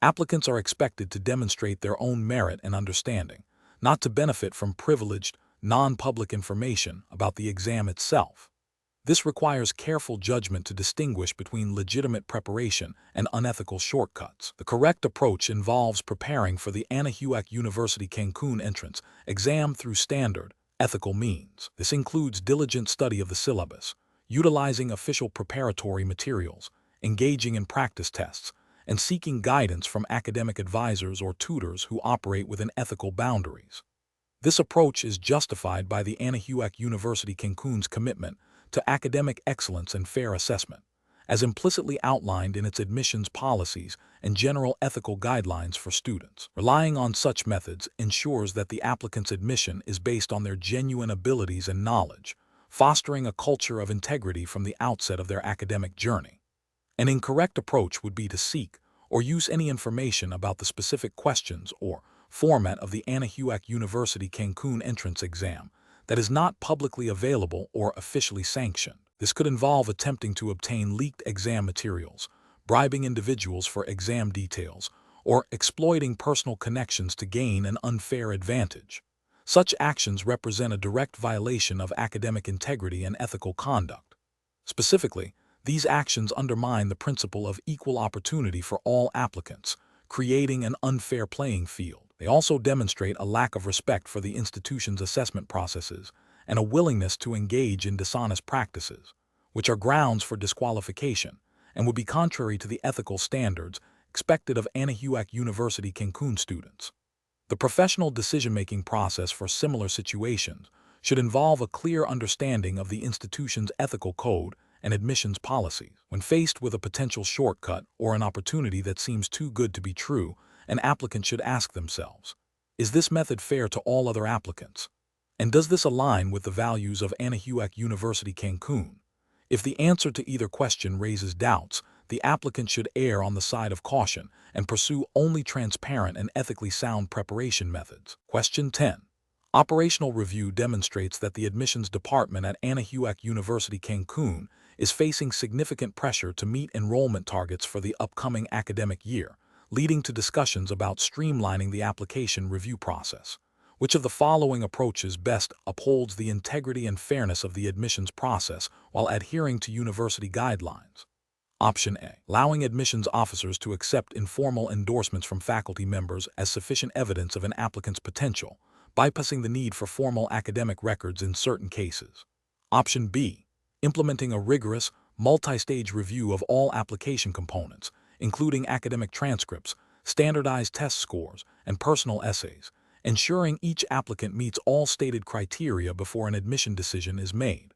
Applicants are expected to demonstrate their own merit and understanding, not to benefit from privileged, non-public information about the exam itself. This requires careful judgment to distinguish between legitimate preparation and unethical shortcuts. The correct approach involves preparing for the Anahuac University Cancun entrance exam through standard, ethical means. This includes diligent study of the syllabus, utilizing official preparatory materials, engaging in practice tests, and seeking guidance from academic advisors or tutors who operate within ethical boundaries. This approach is justified by the Anahuac University Cancun's commitment to academic excellence and fair assessment, as implicitly outlined in its admissions policies and general ethical guidelines for students. Relying on such methods ensures that the applicant's admission is based on their genuine abilities and knowledge, fostering a culture of integrity from the outset of their academic journey. An incorrect approach would be to seek or use any information about the specific questions or format of the Anahuac University Cancun entrance exam that is not publicly available or officially sanctioned. This could involve attempting to obtain leaked exam materials, bribing individuals for exam details, or exploiting personal connections to gain an unfair advantage. Such actions represent a direct violation of academic integrity and ethical conduct. Specifically, These actions undermine the principle of equal opportunity for all applicants, creating an unfair playing field. They also demonstrate a lack of respect for the institution's assessment processes and a willingness to engage in dishonest practices, which are grounds for disqualification and would be contrary to the ethical standards expected of Anahuac University Cancun students. The professional decision-making process for similar situations should involve a clear understanding of the institution's ethical code and admissions policies. When faced with a potential shortcut or an opportunity that seems too good to be true, an applicant should ask themselves, is this method fair to all other applicants? And does this align with the values of Anahuac University Cancun? If the answer to either question raises doubts, the applicant should err on the side of caution and pursue only transparent and ethically sound preparation methods. Question 10. Operational review demonstrates that the admissions department at Anahuac University Cancun is facing significant pressure to meet enrollment targets for the upcoming academic year, leading to discussions about streamlining the application review process. Which of the following approaches best upholds the integrity and fairness of the admissions process while adhering to university guidelines? Option A. Allowing admissions officers to accept informal endorsements from faculty members as sufficient evidence of an applicant's potential, bypassing the need for formal academic records in certain cases. Option B. Implementing a rigorous, multi-stage review of all application components, including academic transcripts, standardized test scores, and personal essays, ensuring each applicant meets all stated criteria before an admission decision is made.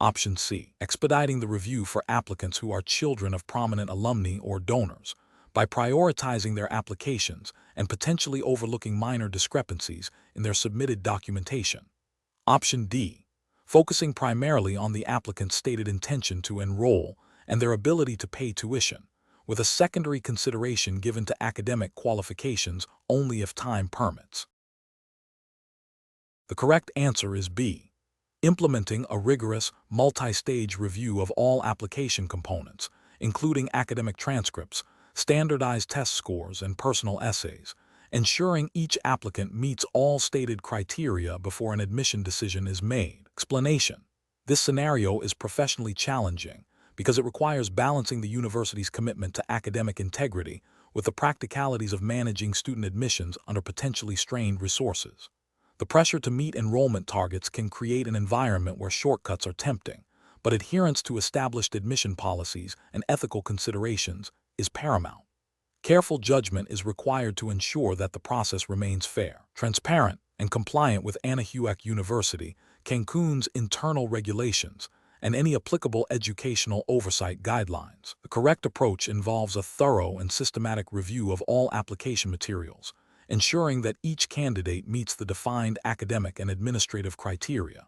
Option C. Expediting the review for applicants who are children of prominent alumni or donors, by prioritizing their applications and potentially overlooking minor discrepancies in their submitted documentation. Option D. Focusing primarily on the applicant's stated intention to enroll and their ability to pay tuition, with a secondary consideration given to academic qualifications only if time permits. The correct answer is B. Implementing a rigorous, multi-stage review of all application components, including academic transcripts, standardized test scores, and personal essays, ensuring each applicant meets all stated criteria before an admission decision is made. Explanation: this scenario is professionally challenging because it requires balancing the university's commitment to academic integrity with the practicalities of managing student admissions under potentially strained resources. The pressure to meet enrollment targets can create an environment where shortcuts are tempting, but adherence to established admission policies and ethical considerations is paramount. Careful judgment is required to ensure that the process remains fair, transparent, and compliant with Anahuac University Cancun's internal regulations and any applicable educational oversight guidelines. The correct approach involves a thorough and systematic review of all application materials, ensuring that each candidate meets the defined academic and administrative criteria.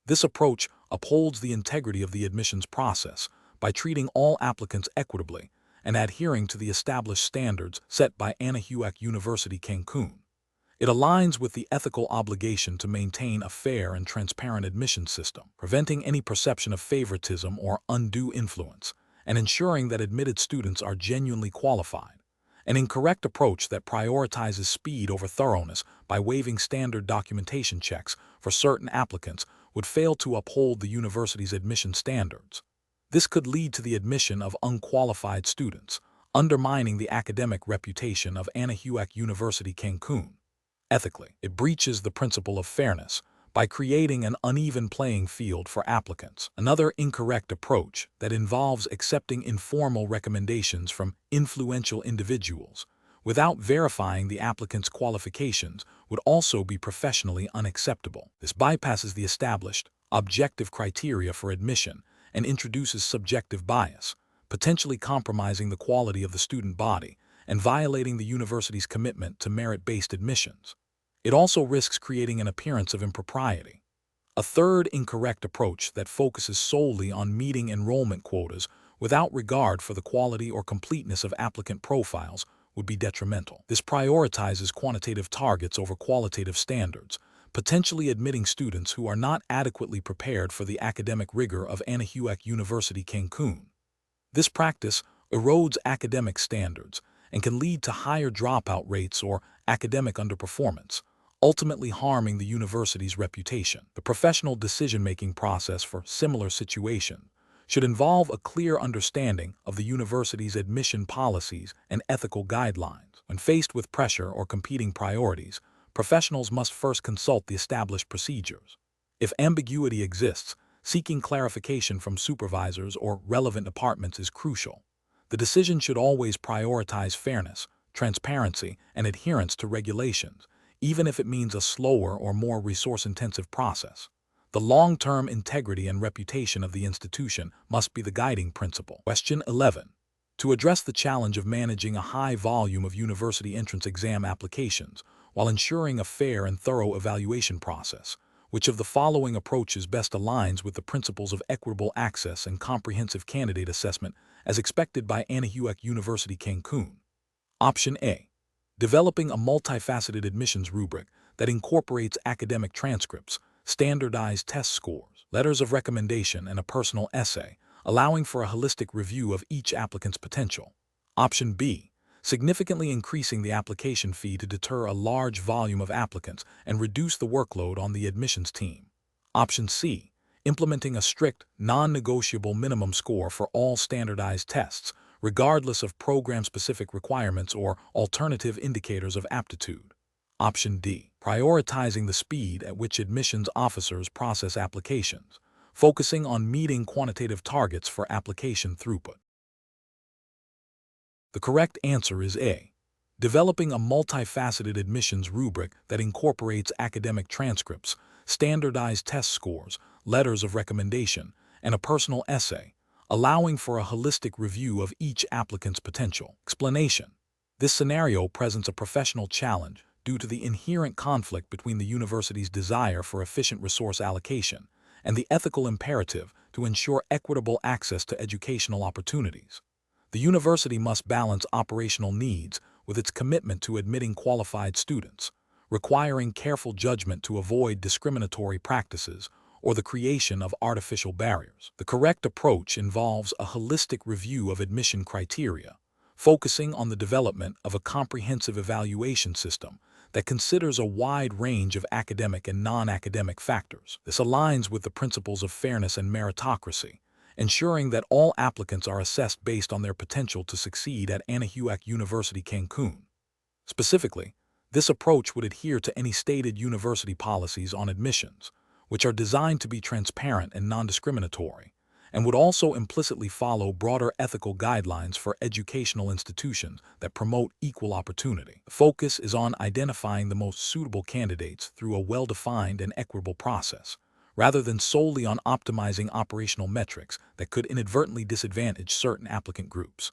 This approach upholds the integrity of the admissions process by treating all applicants equitably and adhering to the established standards set by Anahuac University Cancun. It aligns with the ethical obligation to maintain a fair and transparent admission system, preventing any perception of favoritism or undue influence, and ensuring that admitted students are genuinely qualified. An incorrect approach that prioritizes speed over thoroughness by waiving standard documentation checks for certain applicants would fail to uphold the university's admission standards. This could lead to the admission of unqualified students, undermining the academic reputation of Anahuac University Cancun. Ethically, it breaches the principle of fairness by creating an uneven playing field for applicants. Another incorrect approach that involves accepting informal recommendations from influential individuals without verifying the applicant's qualifications would also be professionally unacceptable. This bypasses the established, objective criteria for admission and introduces subjective bias, potentially compromising the quality of the student body and violating the university's commitment to merit-based admissions. It also risks creating an appearance of impropriety. A third incorrect approach that focuses solely on meeting enrollment quotas without regard for the quality or completeness of applicant profiles would be detrimental. This prioritizes quantitative targets over qualitative standards, potentially admitting students who are not adequately prepared for the academic rigor of Anahuac University Cancun. This practice erodes academic standards and can lead to higher dropout rates or academic underperformance, ultimately harming the university's reputation. The professional decision-making process for similar situations should involve a clear understanding of the university's admission policies and ethical guidelines. When faced with pressure or competing priorities, professionals must first consult the established procedures. If ambiguity exists, seeking clarification from supervisors or relevant departments is crucial. The decision should always prioritize fairness, transparency, and adherence to regulations, even if it means a slower or more resource-intensive process. The long-term integrity and reputation of the institution must be the guiding principle. Question 11. To address the challenge of managing a high volume of university entrance exam applications while ensuring a fair and thorough evaluation process, which of the following approaches best aligns with the principles of equitable access and comprehensive candidate assessment as expected by Anahuac University, Cancun? Option A. Developing a multifaceted admissions rubric that incorporates academic transcripts, standardized test scores, letters of recommendation, and a personal essay, allowing for a holistic review of each applicant's potential. Option B. Significantly increasing the application fee to deter a large volume of applicants and reduce the workload on the admissions team. Option C. Implementing a strict, non-negotiable minimum score for all standardized tests, regardless of program-specific requirements or alternative indicators of aptitude. Option D. Prioritizing the speed at which admissions officers process applications, focusing on meeting quantitative targets for application throughput. The correct answer is A. Developing a multifaceted admissions rubric that incorporates academic transcripts, standardized test scores, letters of recommendation, and a personal essay, allowing for a holistic review of each applicant's potential. Explanation. This scenario presents a professional challenge due to the inherent conflict between the university's desire for efficient resource allocation and the ethical imperative to ensure equitable access to educational opportunities. The university must balance operational needs with its commitment to admitting qualified students, requiring careful judgment to avoid discriminatory practices or the creation of artificial barriers. The correct approach involves a holistic review of admission criteria, focusing on the development of a comprehensive evaluation system that considers a wide range of academic and non-academic factors. This aligns with the principles of fairness and meritocracy, ensuring that all applicants are assessed based on their potential to succeed at Anahuac University, Cancun. Specifically, this approach would adhere to any stated university policies on admissions, which are designed to be transparent and non-discriminatory, and would also implicitly follow broader ethical guidelines for educational institutions that promote equal opportunity. The focus is on identifying the most suitable candidates through a well-defined and equitable process, rather than solely on optimizing operational metrics that could inadvertently disadvantage certain applicant groups.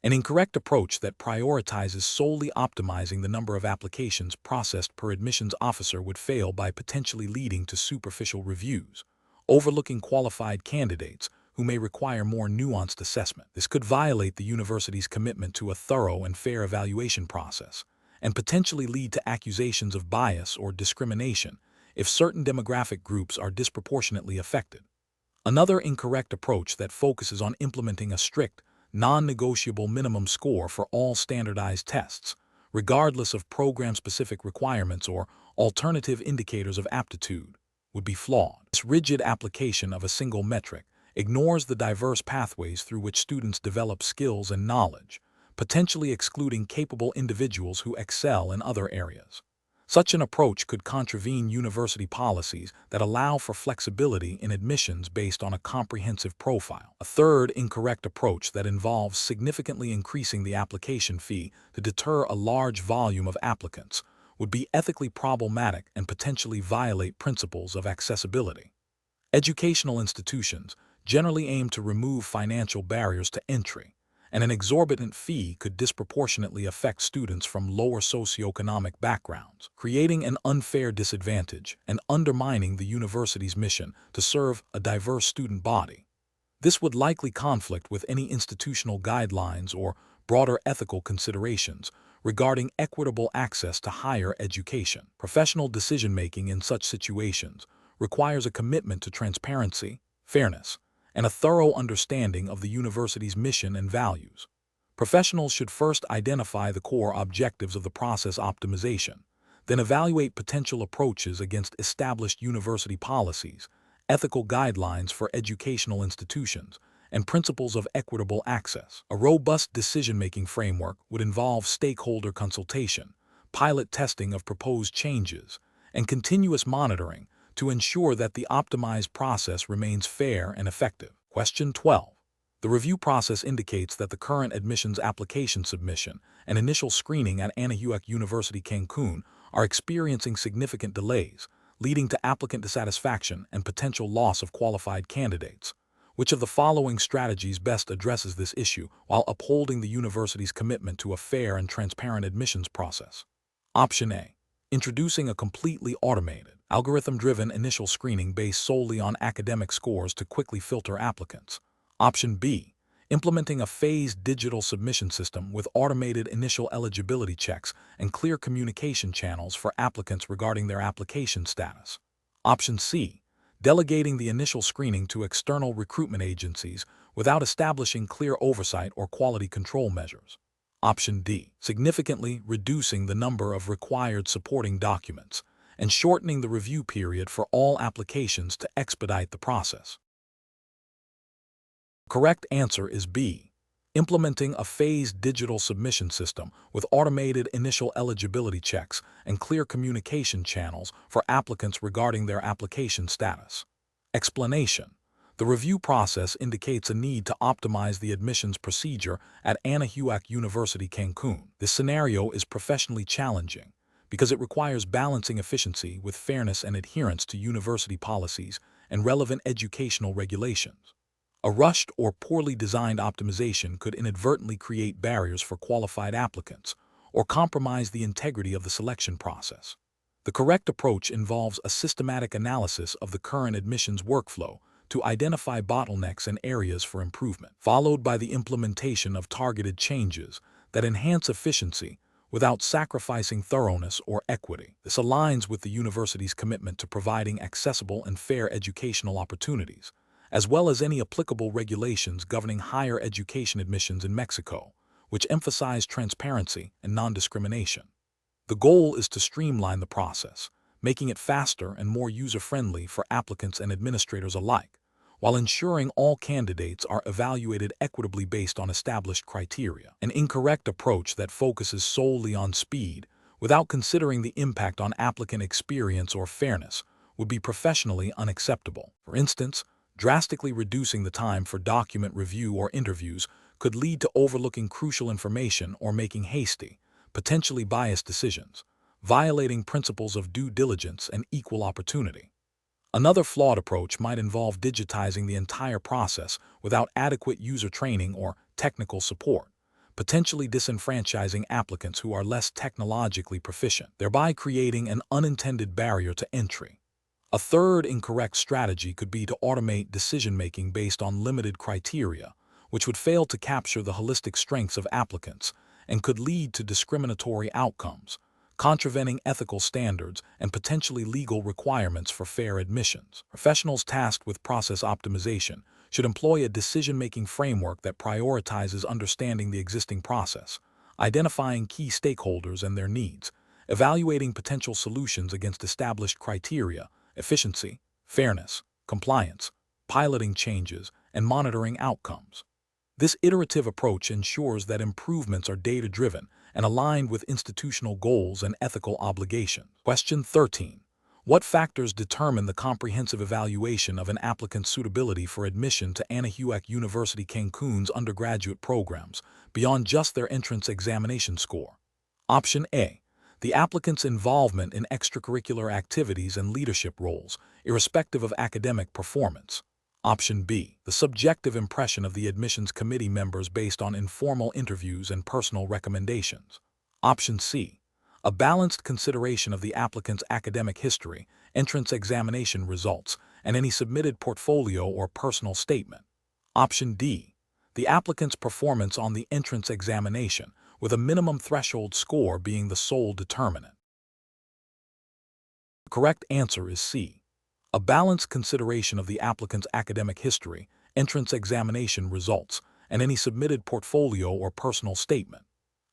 An incorrect approach that prioritizes solely optimizing the number of applications processed per admissions officer would fail by potentially leading to superficial reviews, overlooking qualified candidates who may require more nuanced assessment. This could violate the university's commitment to a thorough and fair evaluation process, and potentially lead to accusations of bias or discrimination if certain demographic groups are disproportionately affected. Another incorrect approach that focuses on implementing a strict, non-negotiable minimum score for all standardized tests, regardless of program-specific requirements or alternative indicators of aptitude, would be flawed. This rigid application of a single metric ignores the diverse pathways through which students develop skills and knowledge, potentially excluding capable individuals who excel in other areas. Such an approach could contravene university policies that allow for flexibility in admissions based on a comprehensive profile. A third incorrect approach that involves significantly increasing the application fee to deter a large volume of applicants would be ethically problematic and potentially violate principles of accessibility. Educational institutions generally aim to remove financial barriers to entry, and an exorbitant fee could disproportionately affect students from lower socioeconomic backgrounds, creating an unfair disadvantage and undermining the university's mission to serve a diverse student body. This would likely conflict with any institutional guidelines or broader ethical considerations regarding equitable access to higher education. Professional decision-making in such situations requires a commitment to transparency, fairness, and a thorough understanding of the university's mission and values. Professionals should first identify the core objectives of the process optimization, then evaluate potential approaches against established university policies, ethical guidelines for educational institutions, and principles of equitable access. A robust decision-making framework would involve stakeholder consultation, pilot testing of proposed changes, and continuous monitoring to ensure that the optimized process remains fair and effective. Question 12. The review process indicates that the current admissions application submission and initial screening at Anahuac University Cancun are experiencing significant delays, leading to applicant dissatisfaction and potential loss of qualified candidates. Which of the following strategies best addresses this issue while upholding the university's commitment to a fair and transparent admissions process? Option A. Introducing a completely automated, algorithm-driven initial screening based solely on academic scores to quickly filter applicants. Option B. Implementing a phased digital submission system with automated initial eligibility checks and clear communication channels for applicants regarding their application status. Option C. Delegating the initial screening to external recruitment agencies without establishing clear oversight or quality control measures. Option D. Significantly reducing the number of required supporting documents and shortening the review period for all applications to expedite the process. The correct answer is B. Implementing a phased digital submission system with automated initial eligibility checks and clear communication channels for applicants regarding their application status. Explanation. The review process indicates a need to optimize the admissions procedure at Anahuac University Cancun. This scenario is professionally challenging because it requires balancing efficiency with fairness and adherence to university policies and relevant educational regulations. A rushed or poorly designed optimization could inadvertently create barriers for qualified applicants or compromise the integrity of the selection process. The correct approach involves a systematic analysis of the current admissions workflow to identify bottlenecks and areas for improvement, followed by the implementation of targeted changes that enhance efficiency without sacrificing thoroughness or equity. This aligns with the university's commitment to providing accessible and fair educational opportunities, as well as any applicable regulations governing higher education admissions in Mexico, which emphasize transparency and non-discrimination. The goal is to streamline the process, making it faster and more user-friendly for applicants and administrators alike, while ensuring all candidates are evaluated equitably based on established criteria. An incorrect approach that focuses solely on speed without considering the impact on applicant experience or fairness would be professionally unacceptable. For instance, drastically reducing the time for document review or interviews could lead to overlooking crucial information or making hasty, potentially biased decisions, violating principles of due diligence and equal opportunity. Another flawed approach might involve digitizing the entire process without adequate user training or technical support, potentially disenfranchising applicants who are less technologically proficient, thereby creating an unintended barrier to entry. A third incorrect strategy could be to automate decision-making based on limited criteria, which would fail to capture the holistic strengths of applicants and could lead to discriminatory outcomes, contravening ethical standards and potentially legal requirements for fair admissions. Professionals tasked with process optimization should employ a decision-making framework that prioritizes understanding the existing process, identifying key stakeholders and their needs, evaluating potential solutions against established criteria, efficiency, fairness, compliance, piloting changes, and monitoring outcomes. This iterative approach ensures that improvements are data-driven and aligned with institutional goals and ethical obligations. Question 13. What factors determine the comprehensive evaluation of an applicant's suitability for admission to Anahuac University Cancun's undergraduate programs beyond just their entrance examination score? Option A. The applicant's involvement in extracurricular activities and leadership roles, irrespective of academic performance. Option B. The subjective impression of the admissions committee members based on informal interviews and personal recommendations. Option C. A balanced consideration of the applicant's academic history, entrance examination results, and any submitted portfolio or personal statement. Option D. The applicant's performance on the entrance examination, with a minimum threshold score being the sole determinant. The correct answer is C. A balanced consideration of the applicant's academic history, entrance examination results, and any submitted portfolio or personal statement.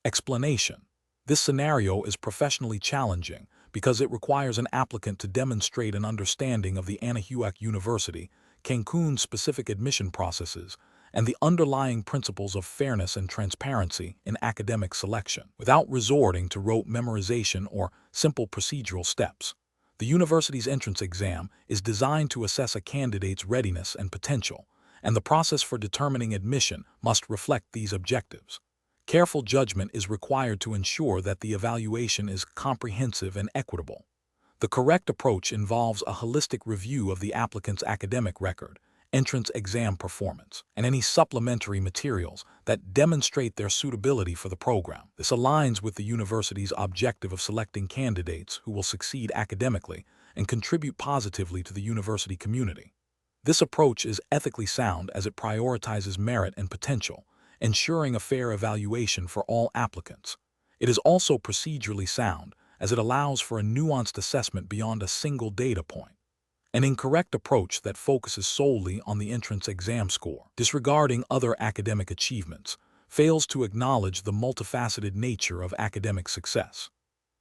Explanation. This scenario is professionally challenging because it requires an applicant to demonstrate an understanding of the Anahuac University, Cancun's specific admission processes, and the underlying principles of fairness and transparency in academic selection, without resorting to rote memorization or simple procedural steps. The university's entrance exam is designed to assess a candidate's readiness and potential, and the process for determining admission must reflect these objectives. Careful judgment is required to ensure that the evaluation is comprehensive and equitable. The correct approach involves a holistic review of the applicant's academic record, entrance exam performance, and any supplementary materials that demonstrate their suitability for the program. This aligns with the university's objective of selecting candidates who will succeed academically and contribute positively to the university community. This approach is ethically sound as it prioritizes merit and potential, ensuring a fair evaluation for all applicants. It is also procedurally sound as it allows for a nuanced assessment beyond a single data point. An incorrect approach that focuses solely on the entrance exam score, disregarding other academic achievements, fails to acknowledge the multifaceted nature of academic success.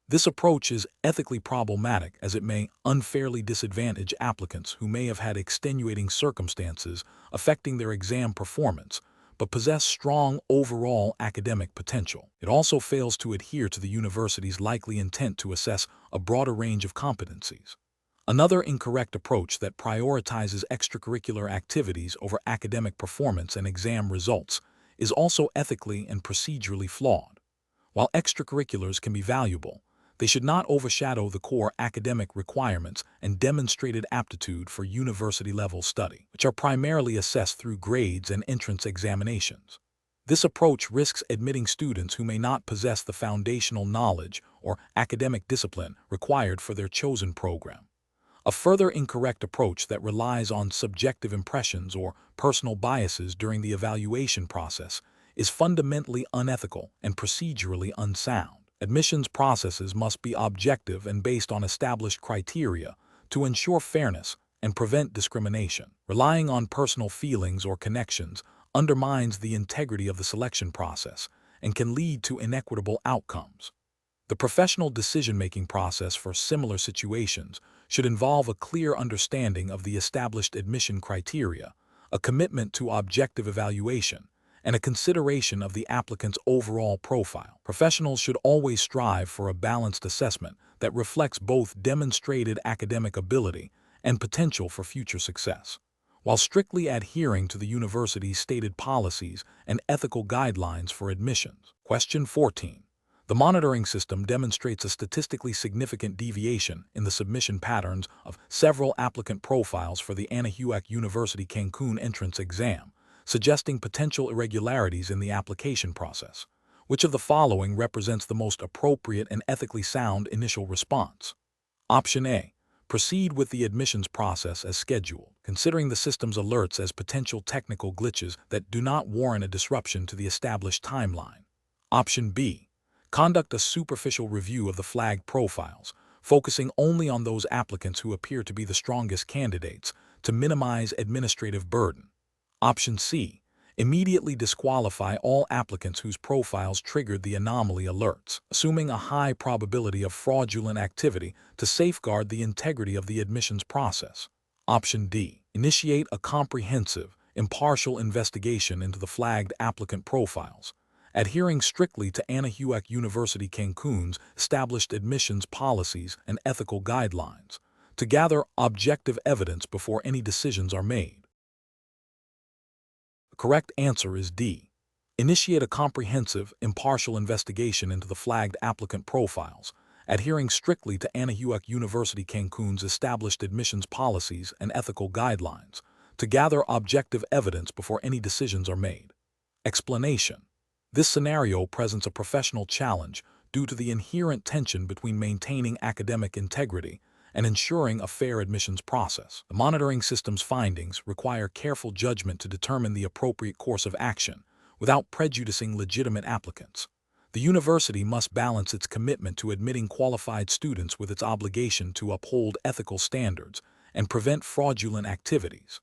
This approach is ethically problematic as it may unfairly disadvantage applicants who may have had extenuating circumstances affecting their exam performance, but possess strong overall academic potential. It also fails to adhere to the university's likely intent to assess a broader range of competencies. Another incorrect approach that prioritizes extracurricular activities over academic performance and exam results is also ethically and procedurally flawed. While extracurriculars can be valuable, they should not overshadow the core academic requirements and demonstrated aptitude for university-level study, which are primarily assessed through grades and entrance examinations. This approach risks admitting students who may not possess the foundational knowledge or academic discipline required for their chosen program. A further incorrect approach that relies on subjective impressions or personal biases during the evaluation process is fundamentally unethical and procedurally unsound. Admissions processes must be objective and based on established criteria to ensure fairness and prevent discrimination. Relying on personal feelings or connections undermines the integrity of the selection process and can lead to inequitable outcomes. The professional decision-making process for similar situations should involve a clear understanding of the established admission criteria, a commitment to objective evaluation, and a consideration of the applicant's overall profile. Professionals should always strive for a balanced assessment that reflects both demonstrated academic ability and potential for future success, while strictly adhering to the university's stated policies and ethical guidelines for admissions. Question 14. The monitoring system demonstrates a statistically significant deviation in the submission patterns of several applicant profiles for the Anahuac University Cancun entrance exam, suggesting potential irregularities in the application process. Which of the following represents the most appropriate and ethically sound initial response? Option A. Proceed with the admissions process as scheduled, considering the system's alerts as potential technical glitches that do not warrant a disruption to the established timeline. Option B. Conduct a superficial review of the flagged profiles, focusing only on those applicants who appear to be the strongest candidates to minimize administrative burden. Option C. Immediately disqualify all applicants whose profiles triggered the anomaly alerts, assuming a high probability of fraudulent activity to safeguard the integrity of the admissions process. Option D. Initiate a comprehensive, impartial investigation into the flagged applicant profiles, adhering strictly to Anahuac University Cancun's established admissions policies and ethical guidelines, to gather objective evidence before any decisions are made. The correct answer is D. Initiate a comprehensive, impartial investigation into the flagged applicant profiles, adhering strictly to Anahuac University Cancun's established admissions policies and ethical guidelines, to gather objective evidence before any decisions are made. Explanation. This scenario presents a professional challenge due to the inherent tension between maintaining academic integrity and ensuring a fair admissions process. The monitoring system's findings require careful judgment to determine the appropriate course of action without prejudicing legitimate applicants. The university must balance its commitment to admitting qualified students with its obligation to uphold ethical standards and prevent fraudulent activities.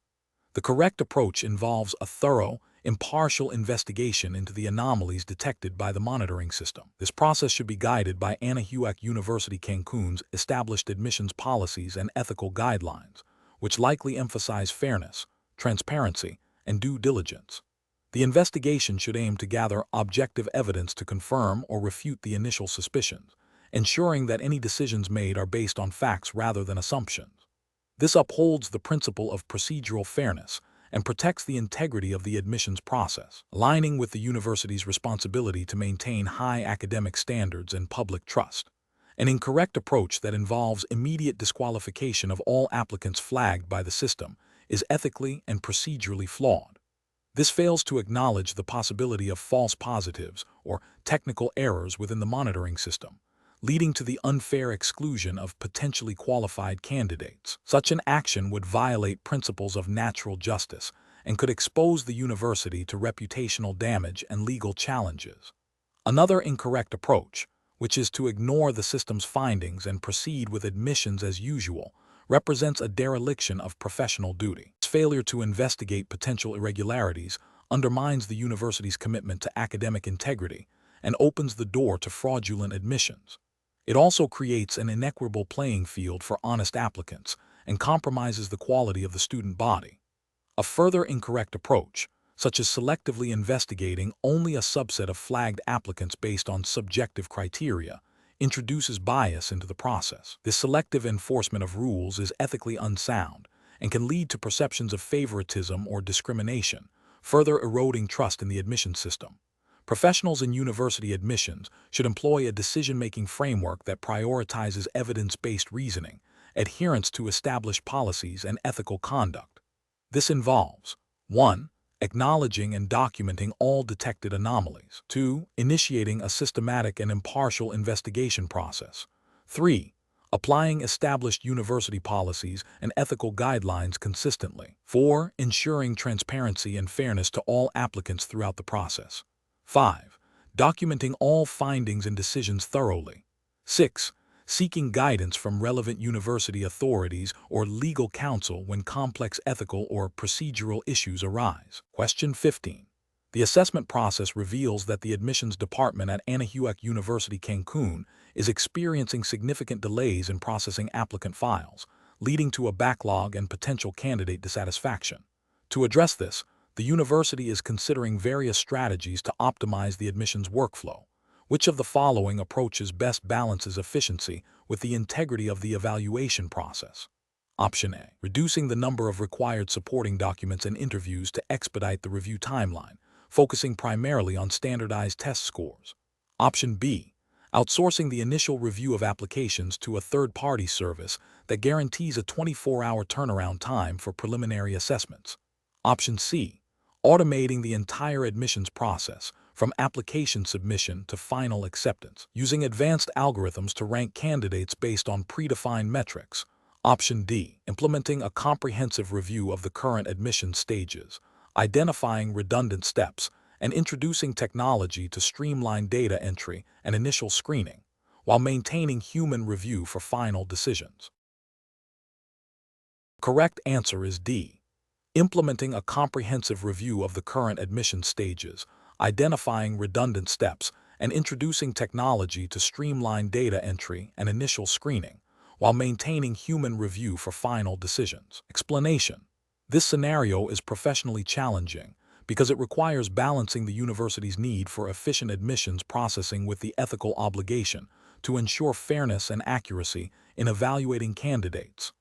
The correct approach involves a thorough, impartial investigation into the anomalies detected by the monitoring system. This process should be guided by Anahuac University Cancun's established admissions policies and ethical guidelines, which likely emphasize fairness, transparency, and due diligence. The investigation should aim to gather objective evidence to confirm or refute the initial suspicions, ensuring that any decisions made are based on facts rather than assumptions. This upholds the principle of procedural fairness and protects the integrity of the admissions process, aligning with the university's responsibility to maintain high academic standards and public trust. An incorrect approach that involves immediate disqualification of all applicants flagged by the system is ethically and procedurally flawed. This fails to acknowledge the possibility of false positives or technical errors within the monitoring system, leading to the unfair exclusion of potentially qualified candidates. Such an action would violate principles of natural justice and could expose the university to reputational damage and legal challenges. Another incorrect approach, which is to ignore the system's findings and proceed with admissions as usual, represents a dereliction of professional duty. Its failure to investigate potential irregularities undermines the university's commitment to academic integrity and opens the door to fraudulent admissions. It also creates an inequitable playing field for honest applicants and compromises the quality of the student body. A further incorrect approach, such as selectively investigating only a subset of flagged applicants based on subjective criteria, introduces bias into the process. This selective enforcement of rules is ethically unsound and can lead to perceptions of favoritism or discrimination, further eroding trust in the admission system. Professionals in university admissions should employ a decision-making framework that prioritizes evidence-based reasoning, adherence to established policies, and ethical conduct. This involves 1. Acknowledging and documenting all detected anomalies. 2. Initiating a systematic and impartial investigation process. 3. Applying established university policies and ethical guidelines consistently. 4. Ensuring transparency and fairness to all applicants throughout the process. 5. Documenting all findings and decisions thoroughly. 6. Seeking guidance from relevant university authorities or legal counsel when complex ethical or procedural issues arise. Question 15. The assessment process reveals that the admissions department at Anahuac University, Cancun, is experiencing significant delays in processing applicant files, leading to a backlog and potential candidate dissatisfaction. To address this, the university is considering various strategies to optimize the admissions workflow. Which of the following approaches best balances efficiency with the integrity of the evaluation process? Option A. Reducing the number of required supporting documents and interviews to expedite the review timeline, focusing primarily on standardized test scores. Option B. Outsourcing the initial review of applications to a third-party service that guarantees a 24-hour turnaround time for preliminary assessments. Option C. Automating the entire admissions process, from application submission to final acceptance, using advanced algorithms to rank candidates based on predefined metrics. Option D. Implementing a comprehensive review of the current admission stages, identifying redundant steps, and introducing technology to streamline data entry and initial screening, while maintaining human review for final decisions. The correct answer is D. Implementing a comprehensive review of the current admission stages, identifying redundant steps, and introducing technology to streamline data entry and initial screening, while maintaining human review for final decisions. Explanation. This scenario is professionally challenging because it requires balancing the university's need for efficient admissions processing with the ethical obligation to ensure fairness and accuracy in evaluating candidates.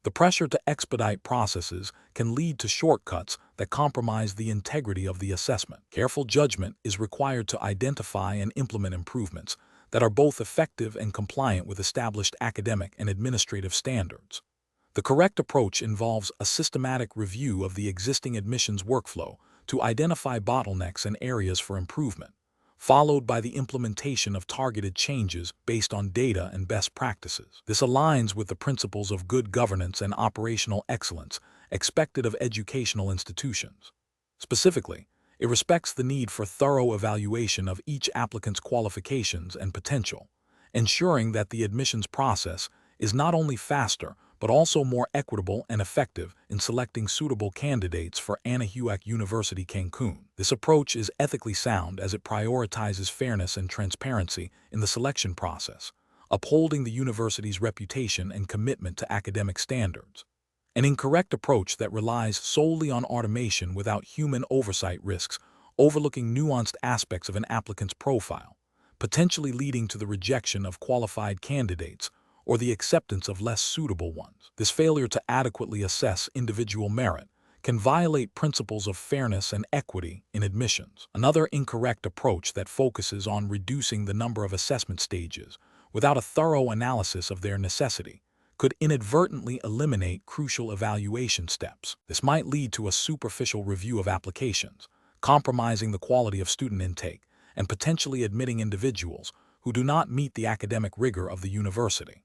The pressure to expedite processes can lead to shortcuts that compromise the integrity of the assessment. Careful judgment is required to identify and implement improvements that are both effective and compliant with established academic and administrative standards. The correct approach involves a systematic review of the existing admissions workflow to identify bottlenecks and areas for improvement, followed by the implementation of targeted changes based on data and best practices. This aligns with the principles of good governance and operational excellence expected of educational institutions. Specifically, it respects the need for thorough evaluation of each applicant's qualifications and potential, ensuring that the admissions process is not only faster but also more equitable and effective in selecting suitable candidates for Anahuac University, Cancun. This approach is ethically sound as it prioritizes fairness and transparency in the selection process, upholding the university's reputation and commitment to academic standards. An incorrect approach that relies solely on automation without human oversight risks overlooking nuanced aspects of an applicant's profile, potentially leading to the rejection of qualified candidates or the acceptance of less suitable ones. This failure to adequately assess individual merit can violate principles of fairness and equity in admissions. Another incorrect approach that focuses on reducing the number of assessment stages without a thorough analysis of their necessity could inadvertently eliminate crucial evaluation steps. This might lead to a superficial review of applications, compromising the quality of student intake and potentially admitting individuals who do not meet the academic rigor of the university.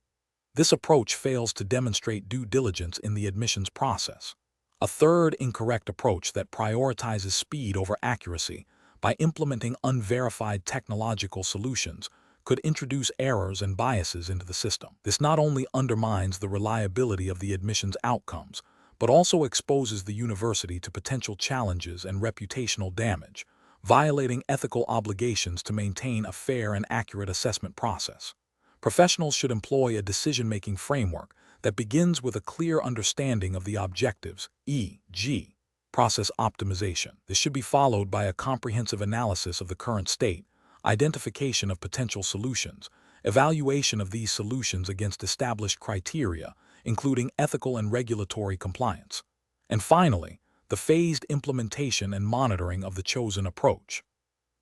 This approach fails to demonstrate due diligence in the admissions process. A third incorrect approach that prioritizes speed over accuracy by implementing unverified technological solutions could introduce errors and biases into the system. This not only undermines the reliability of the admissions outcomes, but also exposes the university to potential challenges and reputational damage, violating ethical obligations to maintain a fair and accurate assessment process. Professionals should employ a decision-making framework that begins with a clear understanding of the objectives, e.g., process optimization. This should be followed by a comprehensive analysis of the current state, identification of potential solutions, evaluation of these solutions against established criteria, including ethical and regulatory compliance, and finally, the phased implementation and monitoring of the chosen approach.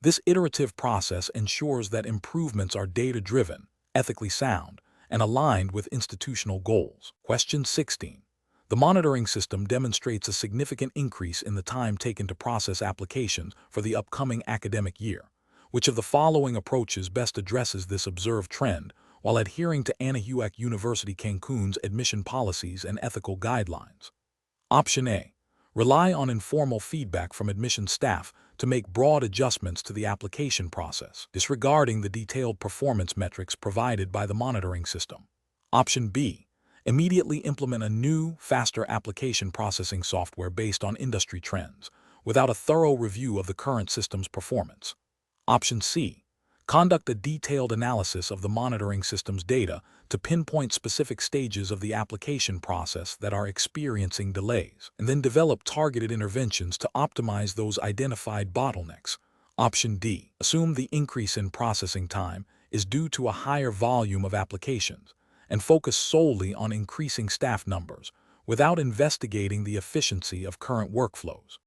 This iterative process ensures that improvements are data-driven, ethically sound, and aligned with institutional goals. Question 16. The monitoring system demonstrates a significant increase in the time taken to process applications for the upcoming academic year. Which of the following approaches best addresses this observed trend while adhering to Anahuac University Cancun's admission policies and ethical guidelines? Option A. Rely on informal feedback from admissions staff to make broad adjustments to the application process, disregarding the detailed performance metrics provided by the monitoring system. Option B. Immediately implement a new, faster application processing software based on industry trends, without a thorough review of the current system's performance. Option C. Conduct a detailed analysis of the monitoring system's data to pinpoint specific stages of the application process that are experiencing delays, and then develop targeted interventions to optimize those identified bottlenecks. Option D. Assume the increase in processing time is due to a higher volume of applications, and focus solely on increasing staff numbers without investigating the efficiency of current workflows.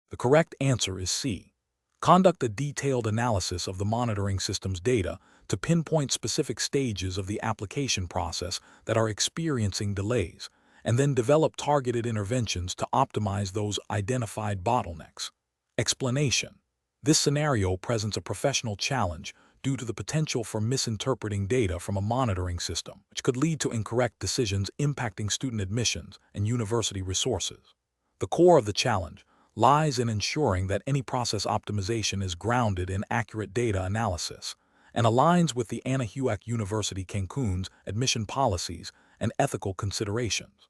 The correct answer is C. Conduct a detailed analysis of the monitoring system's data to pinpoint specific stages of the application process that are experiencing delays, and then develop targeted interventions to optimize those identified bottlenecks. Explanation. This scenario presents a professional challenge due to the potential for misinterpreting data from a monitoring system, which could lead to incorrect decisions impacting student admissions and university resources. The core of the challenge lies in ensuring that any process optimization is grounded in accurate data analysis and aligns with the Anahuac University Cancun's admission policies and ethical considerations.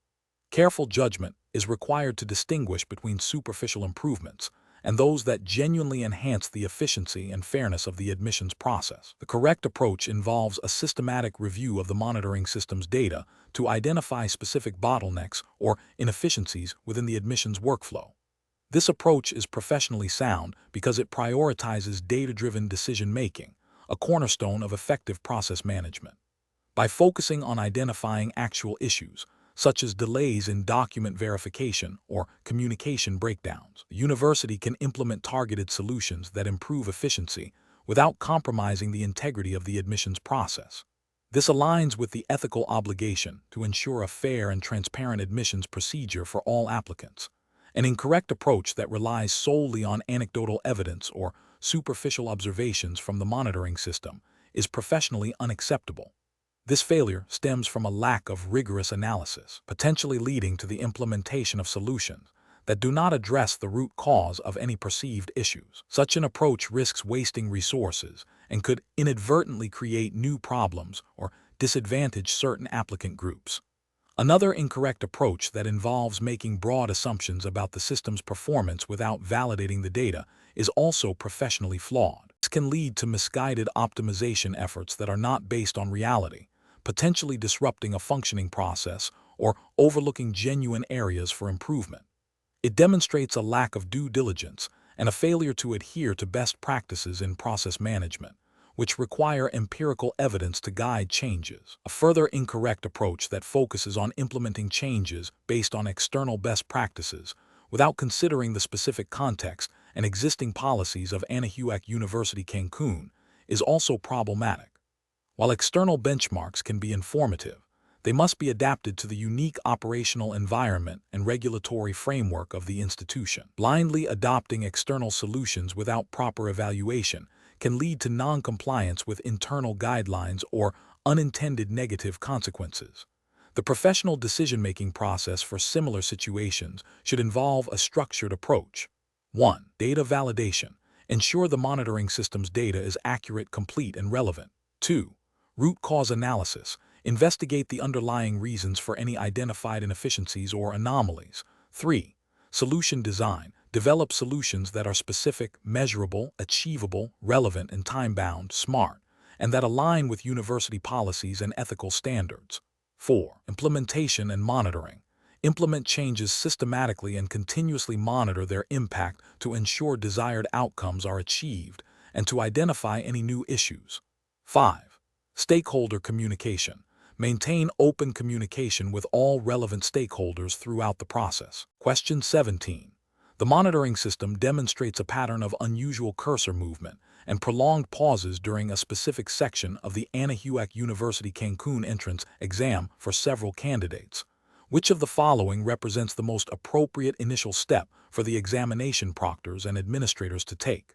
Careful judgment is required to distinguish between superficial improvements and those that genuinely enhance the efficiency and fairness of the admissions process. The correct approach involves a systematic review of the monitoring system's data to identify specific bottlenecks or inefficiencies within the admissions workflow. This approach is professionally sound because it prioritizes data-driven decision-making, a cornerstone of effective process management. By focusing on identifying actual issues, such as delays in document verification or communication breakdowns, the university can implement targeted solutions that improve efficiency without compromising the integrity of the admissions process. This aligns with the ethical obligation to ensure a fair and transparent admissions procedure for all applicants. An incorrect approach that relies solely on anecdotal evidence or superficial observations from the monitoring system is professionally unacceptable. This failure stems from a lack of rigorous analysis, potentially leading to the implementation of solutions that do not address the root cause of any perceived issues. Such an approach risks wasting resources and could inadvertently create new problems or disadvantage certain applicant groups. Another incorrect approach that involves making broad assumptions about the system's performance without validating the data is also professionally flawed. This can lead to misguided optimization efforts that are not based on reality, potentially disrupting a functioning process or overlooking genuine areas for improvement. It demonstrates a lack of due diligence and a failure to adhere to best practices in process management, which require empirical evidence to guide changes. A further incorrect approach that focuses on implementing changes based on external best practices without considering the specific context and existing policies of Anahuac University Cancun is also problematic. While external benchmarks can be informative, they must be adapted to the unique operational environment and regulatory framework of the institution. Blindly adopting external solutions without proper evaluation can lead to non-compliance with internal guidelines or unintended negative consequences. The professional decision-making process for similar situations should involve a structured approach. 1. Data validation. Ensure the monitoring system's data is accurate, complete, and relevant. 2. Root cause analysis. Investigate the underlying reasons for any identified inefficiencies or anomalies. 3. Solution design. Develop solutions that are specific, measurable, achievable, relevant, and time-bound, smart, and that align with university policies and ethical standards. 4. Implementation and monitoring. Implement changes systematically and continuously monitor their impact to ensure desired outcomes are achieved and to identify any new issues. 5. Stakeholder communication. Maintain open communication with all relevant stakeholders throughout the process. Question 17. The monitoring system demonstrates a pattern of unusual cursor movement and prolonged pauses during a specific section of the Anahuac University Cancun entrance exam for several candidates. Which of the following represents the most appropriate initial step for the examination proctors and administrators to take?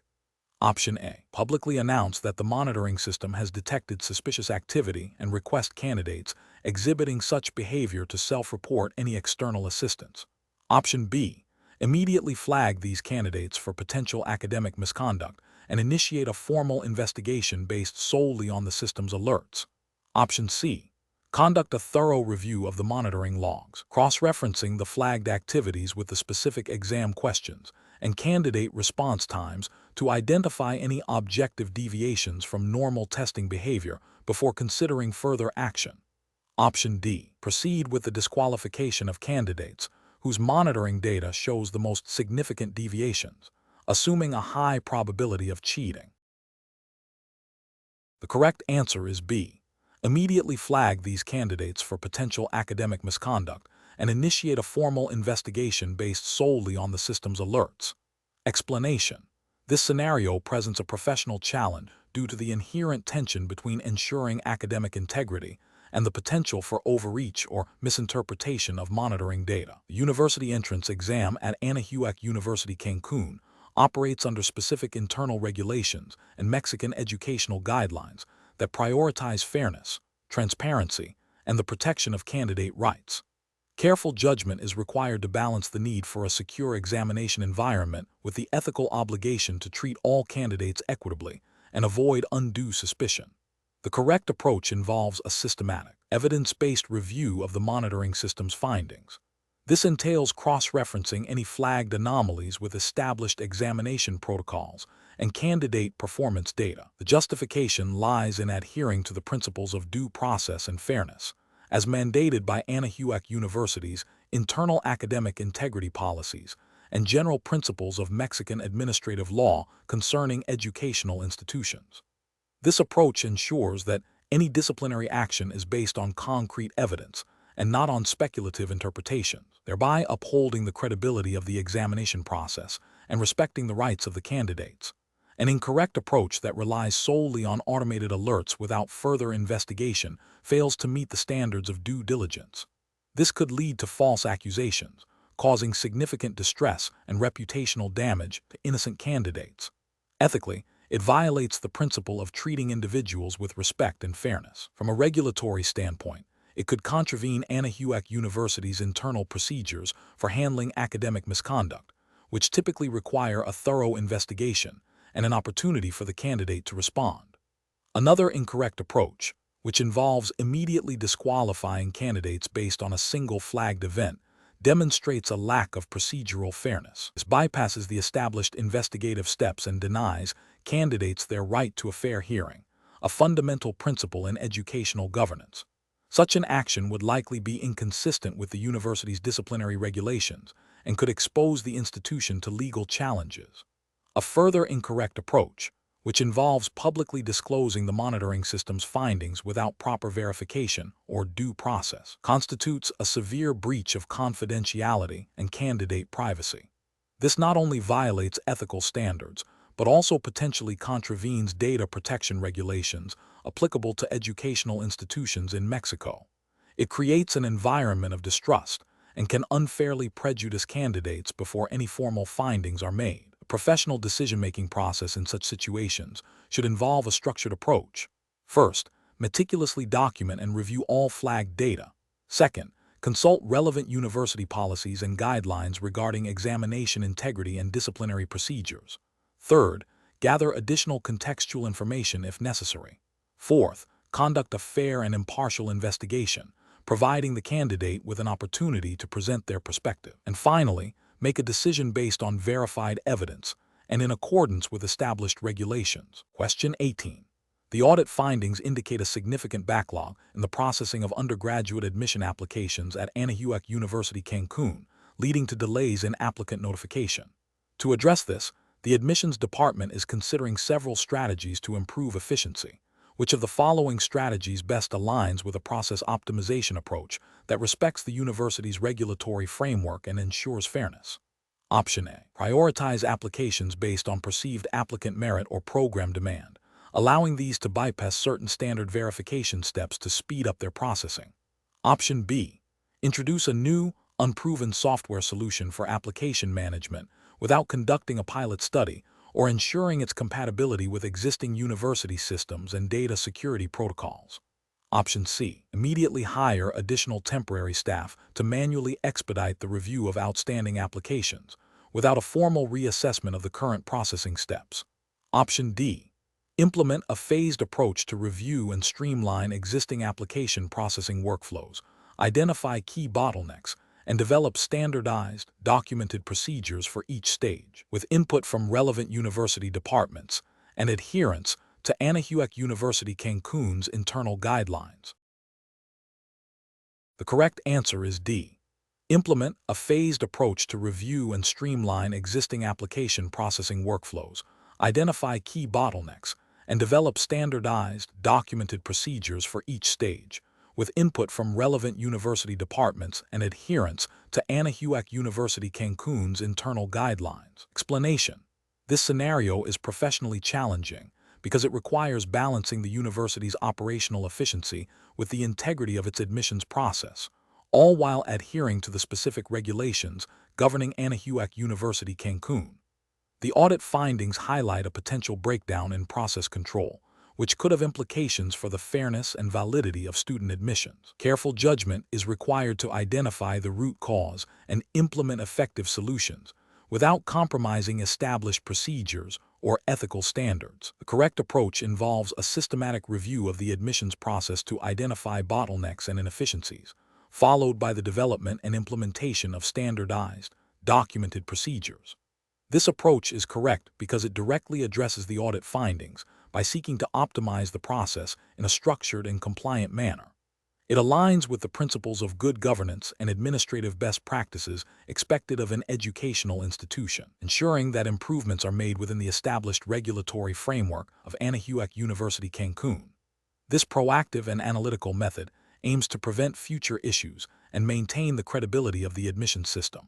Option A. Publicly announce that the monitoring system has detected suspicious activity and request candidates exhibiting such behavior to self-report any external assistance. Option B. Immediately flag these candidates for potential academic misconduct and initiate a formal investigation based solely on the system's alerts. Option C. Conduct a thorough review of the monitoring logs, cross-referencing the flagged activities with the specific exam questions and candidate response times to identify any objective deviations from normal testing behavior before considering further action. Option D. Proceed with the disqualification of candidates whose monitoring data shows the most significant deviations, assuming a high probability of cheating. The correct answer is B. Immediately flag these candidates for potential academic misconduct and initiate a formal investigation based solely on the system's alerts. Explanation. This scenario presents a professional challenge due to the inherent tension between ensuring academic integrity and the potential for overreach or misinterpretation of monitoring data. The university entrance exam at Anahuac University Cancun operates under specific internal regulations and Mexican educational guidelines that prioritize fairness, transparency, and the protection of candidate rights. Careful judgment is required to balance the need for a secure examination environment with the ethical obligation to treat all candidates equitably and avoid undue suspicion. The correct approach involves a systematic, evidence-based review of the monitoring system's findings. This entails cross-referencing any flagged anomalies with established examination protocols and candidate performance data. The justification lies in adhering to the principles of due process and fairness, as mandated by Anahuac University's internal academic integrity policies and general principles of Mexican administrative law concerning educational institutions. This approach ensures that any disciplinary action is based on concrete evidence and not on speculative interpretations, thereby upholding the credibility of the examination process and respecting the rights of the candidates. An incorrect approach that relies solely on automated alerts without further investigation fails to meet the standards of due diligence. This could lead to false accusations, causing significant distress and reputational damage to innocent candidates. Ethically, it violates the principle of treating individuals with respect and fairness. From a regulatory standpoint, it could contravene Anahuac University's internal procedures for handling academic misconduct, which typically require a thorough investigation and an opportunity for the candidate to respond. Another incorrect approach, which involves immediately disqualifying candidates based on a single flagged event, demonstrates a lack of procedural fairness. This bypasses the established investigative steps and denies candidates their right to a fair hearing, a fundamental principle in educational governance. Such an action would likely be inconsistent with the university's disciplinary regulations and could expose the institution to legal challenges. A further incorrect approach, which involves publicly disclosing the monitoring system's findings without proper verification or due process, constitutes a severe breach of confidentiality and candidate privacy. This not only violates ethical standards, but also potentially contravenes data protection regulations applicable to educational institutions in Mexico. It creates an environment of distrust and can unfairly prejudice candidates before any formal findings are made. A professional decision-making process in such situations should involve a structured approach. First, meticulously document and review all flagged data. Second, consult relevant university policies and guidelines regarding examination integrity and disciplinary procedures. Third, gather additional contextual information if necessary. Fourth, conduct a fair and impartial investigation, providing the candidate with an opportunity to present their perspective. And finally, make a decision based on verified evidence and in accordance with established regulations. Question 18. The audit findings indicate a significant backlog in the processing of undergraduate admission applications at Anahuac University, Cancun, leading to delays in applicant notification. To address this, the admissions department is considering several strategies to improve efficiency. Which of the following strategies best aligns with a process optimization approach that respects the university's regulatory framework and ensures fairness? Option A. Prioritize applications based on perceived applicant merit or program demand, allowing these to bypass certain standard verification steps to speed up their processing. Option B. Introduce a new, unproven software solution for application management without conducting a pilot study or ensuring its compatibility with existing university systems and data security protocols. Option C. Immediately hire additional temporary staff to manually expedite the review of outstanding applications without a formal reassessment of the current processing steps. Option D. Implement a phased approach to review and streamline existing application processing workflows, identify key bottlenecks, and develop standardized, documented procedures for each stage, with input from relevant university departments and adherence to Anahuac University Cancun's internal guidelines. The correct answer is D. Implement a phased approach to review and streamline existing application processing workflows, identify key bottlenecks, and develop standardized, documented procedures for each stage, with input from relevant university departments and adherence to Anahuac University Cancun's internal guidelines. Explanation: this scenario is professionally challenging because it requires balancing the university's operational efficiency with the integrity of its admissions process, all while adhering to the specific regulations governing Anahuac University Cancun. The audit findings highlight a potential breakdown in process control, which could have implications for the fairness and validity of student admissions. Careful judgment is required to identify the root cause and implement effective solutions without compromising established procedures or ethical standards. The correct approach involves a systematic review of the admissions process to identify bottlenecks and inefficiencies, followed by the development and implementation of standardized, documented procedures. This approach is correct because it directly addresses the audit findings by seeking to optimize the process in a structured and compliant manner. It aligns with the principles of good governance and administrative best practices expected of an educational institution, ensuring that improvements are made within the established regulatory framework of Anahuac University Cancun. This proactive and analytical method aims to prevent future issues and maintain the credibility of the admissions system.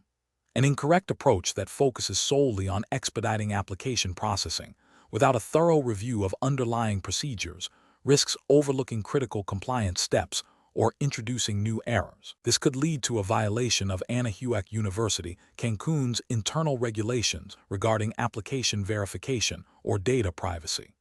An incorrect approach that focuses solely on expediting application processing without a thorough review of underlying procedures risks overlooking critical compliance steps or introducing new errors. This could lead to a violation of Anahuac University Cancun's internal regulations regarding application verification or data privacy.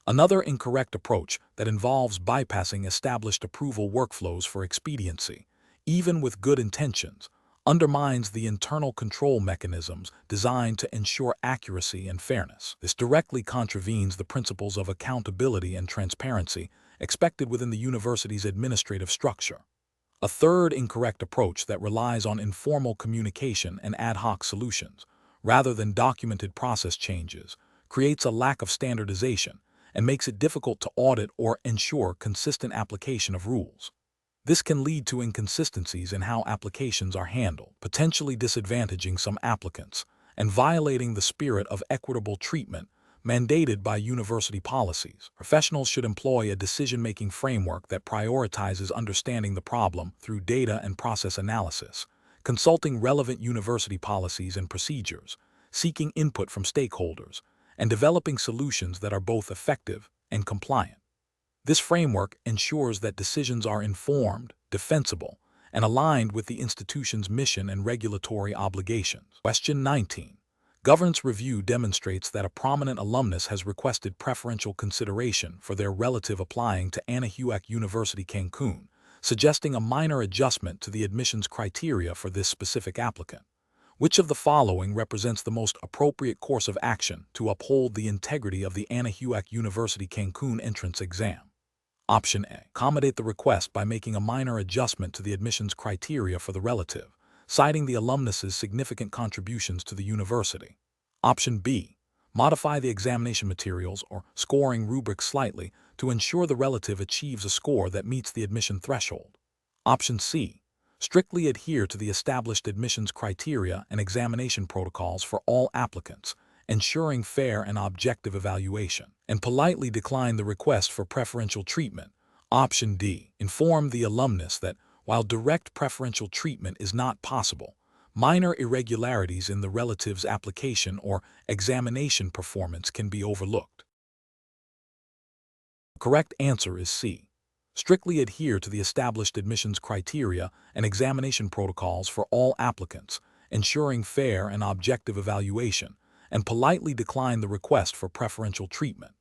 Another incorrect approach that involves bypassing established approval workflows for expediency, even with good intentions, undermines the internal control mechanisms designed to ensure accuracy and fairness. This directly contravenes the principles of accountability and transparency expected within the university's administrative structure. A third incorrect approach that relies on informal communication and ad hoc solutions, rather than documented process changes, creates a lack of standardization and makes it difficult to audit or ensure consistent application of rules. This can lead to inconsistencies in how applications are handled, potentially disadvantaging some applicants and violating the spirit of equitable treatment mandated by university policies. Professionals should employ a decision-making framework that prioritizes understanding the problem through data and process analysis, consulting relevant university policies and procedures, seeking input from stakeholders, and developing solutions that are both effective and compliant. This framework ensures that decisions are informed, defensible, and aligned with the institution's mission and regulatory obligations. Question 19. Governance review demonstrates that a prominent alumnus has requested preferential consideration for their relative applying to Anahuac University Cancun, suggesting a minor adjustment to the admissions criteria for this specific applicant. Which of the following represents the most appropriate course of action to uphold the integrity of the Anahuac University Cancun entrance exam? Option A. Accommodate the request by making a minor adjustment to the admissions criteria for the relative, citing the alumnus's significant contributions to the university. Option B. Modify the examination materials or scoring rubric slightly to ensure the relative achieves a score that meets the admission threshold. Option C. Strictly adhere to the established admissions criteria and examination protocols for all applicants, ensuring fair and objective evaluation, and politely decline the request for preferential treatment. Option D. Inform the alumnus that, while direct preferential treatment is not possible, minor irregularities in the relative's application or examination performance can be overlooked. The correct answer is C. Strictly adhere to the established admissions criteria and examination protocols for all applicants, ensuring fair and objective evaluation, and politely decline the request for preferential treatment.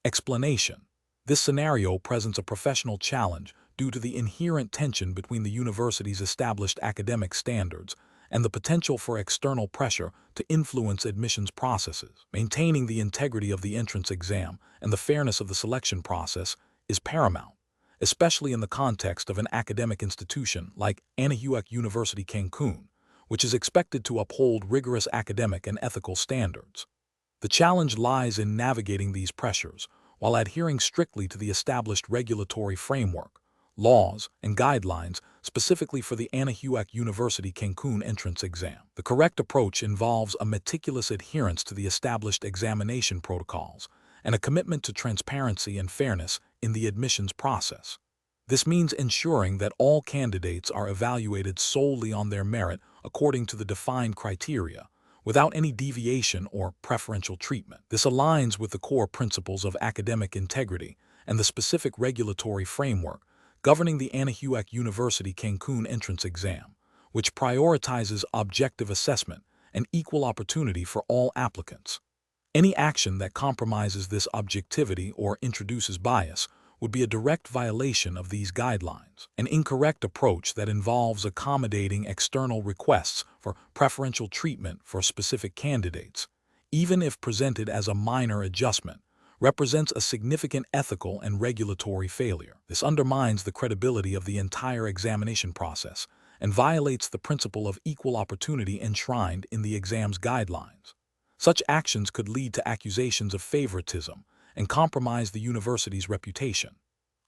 Explanation. This scenario presents a professional challenge due to the inherent tension between the university's established academic standards and the potential for external pressure to influence admissions processes. Maintaining the integrity of the entrance exam and the fairness of the selection process is paramount, especially in the context of an academic institution like Anahuac University Cancun, which is expected to uphold rigorous academic and ethical standards. The challenge lies in navigating these pressures while adhering strictly to the established regulatory framework, laws, and guidelines specifically for the Anahuac University Cancun entrance exam. The correct approach involves a meticulous adherence to the established examination protocols and a commitment to transparency and fairness in the admissions process. This means ensuring that all candidates are evaluated solely on their merit according to the defined criteria, without any deviation or preferential treatment. This aligns with the core principles of academic integrity and the specific regulatory framework governing the Anahuac University Cancun entrance exam, which prioritizes objective assessment and equal opportunity for all applicants. Any action that compromises this objectivity or introduces bias would be a direct violation of these guidelines. An incorrect approach that involves accommodating external requests for preferential treatment for specific candidates, even if presented as a minor adjustment, represents a significant ethical and regulatory failure. This undermines the credibility of the entire examination process and violates the principle of equal opportunity enshrined in the exam's guidelines. Such actions could lead to accusations of favoritism and compromise the university's reputation.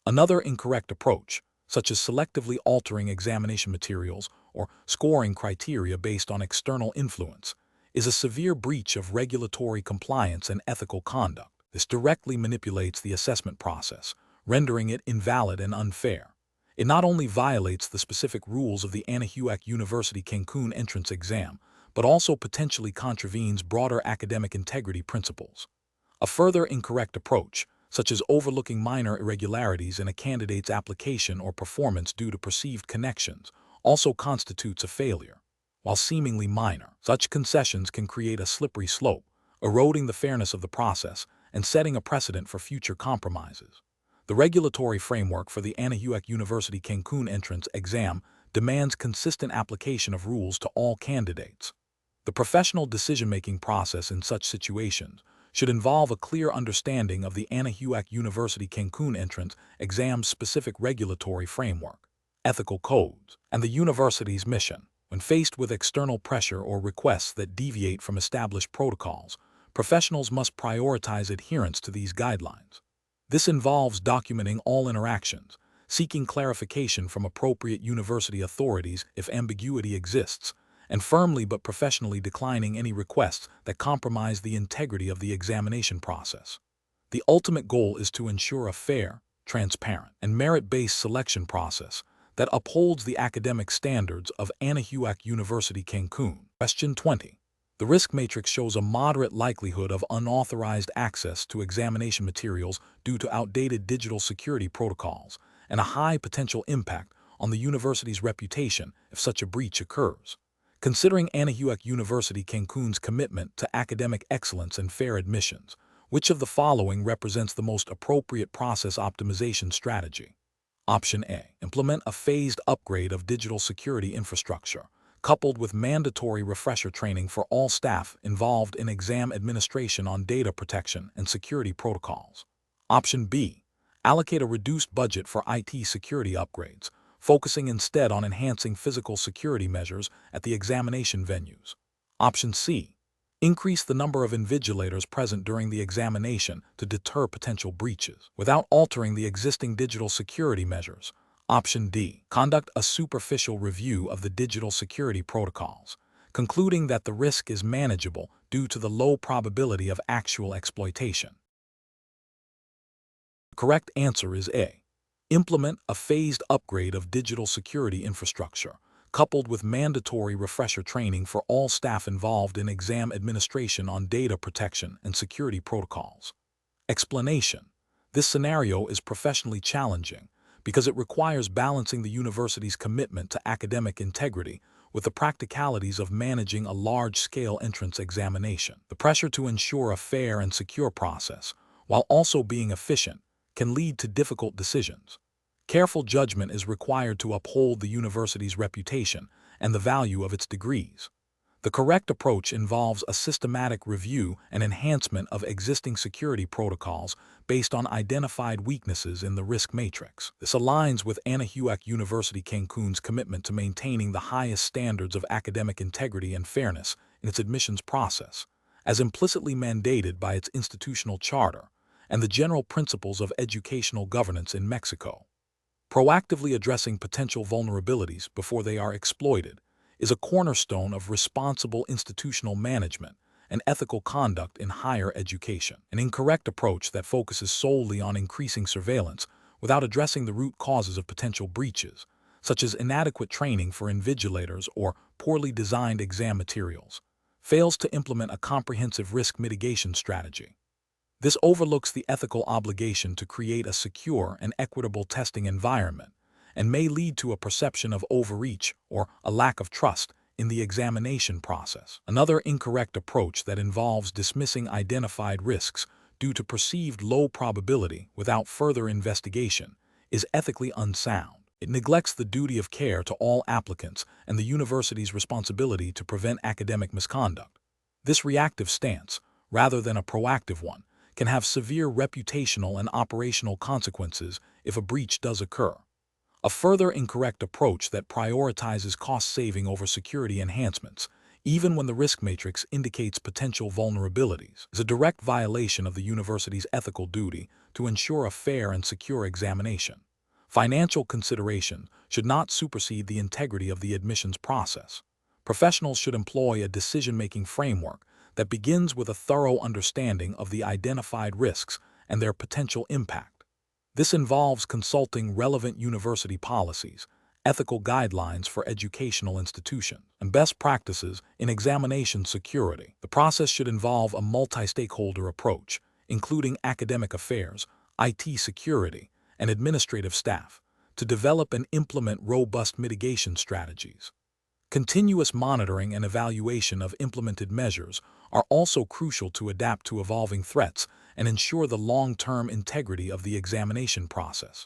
Another incorrect approach, such as selectively altering examination materials or scoring criteria based on external influence, is a severe breach of regulatory compliance and ethical conduct. This directly manipulates the assessment process, rendering it invalid and unfair. It not only violates the specific rules of the Anahuac University Cancun entrance exam, but also potentially contravenes broader academic integrity principles. A further incorrect approach, such as overlooking minor irregularities in a candidate's application or performance due to perceived connections, also constitutes a failure. While seemingly minor, such concessions can create a slippery slope, eroding the fairness of the process and setting a precedent for future compromises. The regulatory framework for the Anahuac University Cancun entrance exam demands consistent application of rules to all candidates. The professional decision-making process in such situations should involve a clear understanding of the Anahuac University Cancun entrance exam's specific regulatory framework, ethical codes, and the university's mission. When faced with external pressure or requests that deviate from established protocols, professionals must prioritize adherence to these guidelines. This involves documenting all interactions, seeking clarification from appropriate university authorities if ambiguity exists, and firmly but professionally declining any requests that compromise the integrity of the examination process. The ultimate goal is to ensure a fair, transparent, and merit-based selection process that upholds the academic standards of Anahuac University, Cancun. Question 20. The risk matrix shows a moderate likelihood of unauthorized access to examination materials due to outdated digital security protocols and a high potential impact on the university's reputation if such a breach occurs. Considering Anahuac University Cancun's commitment to academic excellence and fair admissions, which of the following represents the most appropriate process optimization strategy? Option A. Implement a phased upgrade of digital security infrastructure, coupled with mandatory refresher training for all staff involved in exam administration on data protection and security protocols. Option B. Allocate a reduced budget for IT security upgrades, focusing instead on enhancing physical security measures at the examination venues. Option C. Increase the number of invigilators present during the examination to deter potential breaches, without altering the existing digital security measures. Option D. Conduct a superficial review of the digital security protocols, concluding that the risk is manageable due to the low probability of actual exploitation. The correct answer is A. Implement a phased upgrade of digital security infrastructure, coupled with mandatory refresher training for all staff involved in exam administration on data protection and security protocols. Explanation: this scenario is professionally challenging because it requires balancing the university's commitment to academic integrity with the practicalities of managing a large-scale entrance examination. The pressure to ensure a fair and secure process, while also being efficient, can lead to difficult decisions. Careful judgment is required to uphold the university's reputation and the value of its degrees. The correct approach involves a systematic review and enhancement of existing security protocols based on identified weaknesses in the risk matrix. This aligns with Anahuac University Cancun's commitment to maintaining the highest standards of academic integrity and fairness in its admissions process, as implicitly mandated by its institutional charter and the general principles of educational governance in Mexico. Proactively addressing potential vulnerabilities before they are exploited is a cornerstone of responsible institutional management and ethical conduct in higher education. An incorrect approach that focuses solely on increasing surveillance without addressing the root causes of potential breaches, such as inadequate training for invigilators or poorly designed exam materials, fails to implement a comprehensive risk mitigation strategy. This overlooks the ethical obligation to create a secure and equitable testing environment and may lead to a perception of overreach or a lack of trust in the examination process. Another incorrect approach that involves dismissing identified risks due to perceived low probability without further investigation is ethically unsound. It neglects the duty of care to all applicants and the university's responsibility to prevent academic misconduct. This reactive stance, rather than a proactive one, can have severe reputational and operational consequences if a breach does occur. A further incorrect approach that prioritizes cost saving over security enhancements, even when the risk matrix indicates potential vulnerabilities, is a direct violation of the university's ethical duty to ensure a fair and secure examination. Financial consideration should not supersede the integrity of the admissions process. Professionals should employ a decision-making framework that begins with a thorough understanding of the identified risks and their potential impact. This involves consulting relevant university policies, ethical guidelines for educational institutions, and best practices in examination security. The process should involve a multi-stakeholder approach, including academic affairs, IT security, and administrative staff, to develop and implement robust mitigation strategies. Continuous monitoring and evaluation of implemented measures are also crucial to adapt to evolving threats and ensure the long-term integrity of the examination process.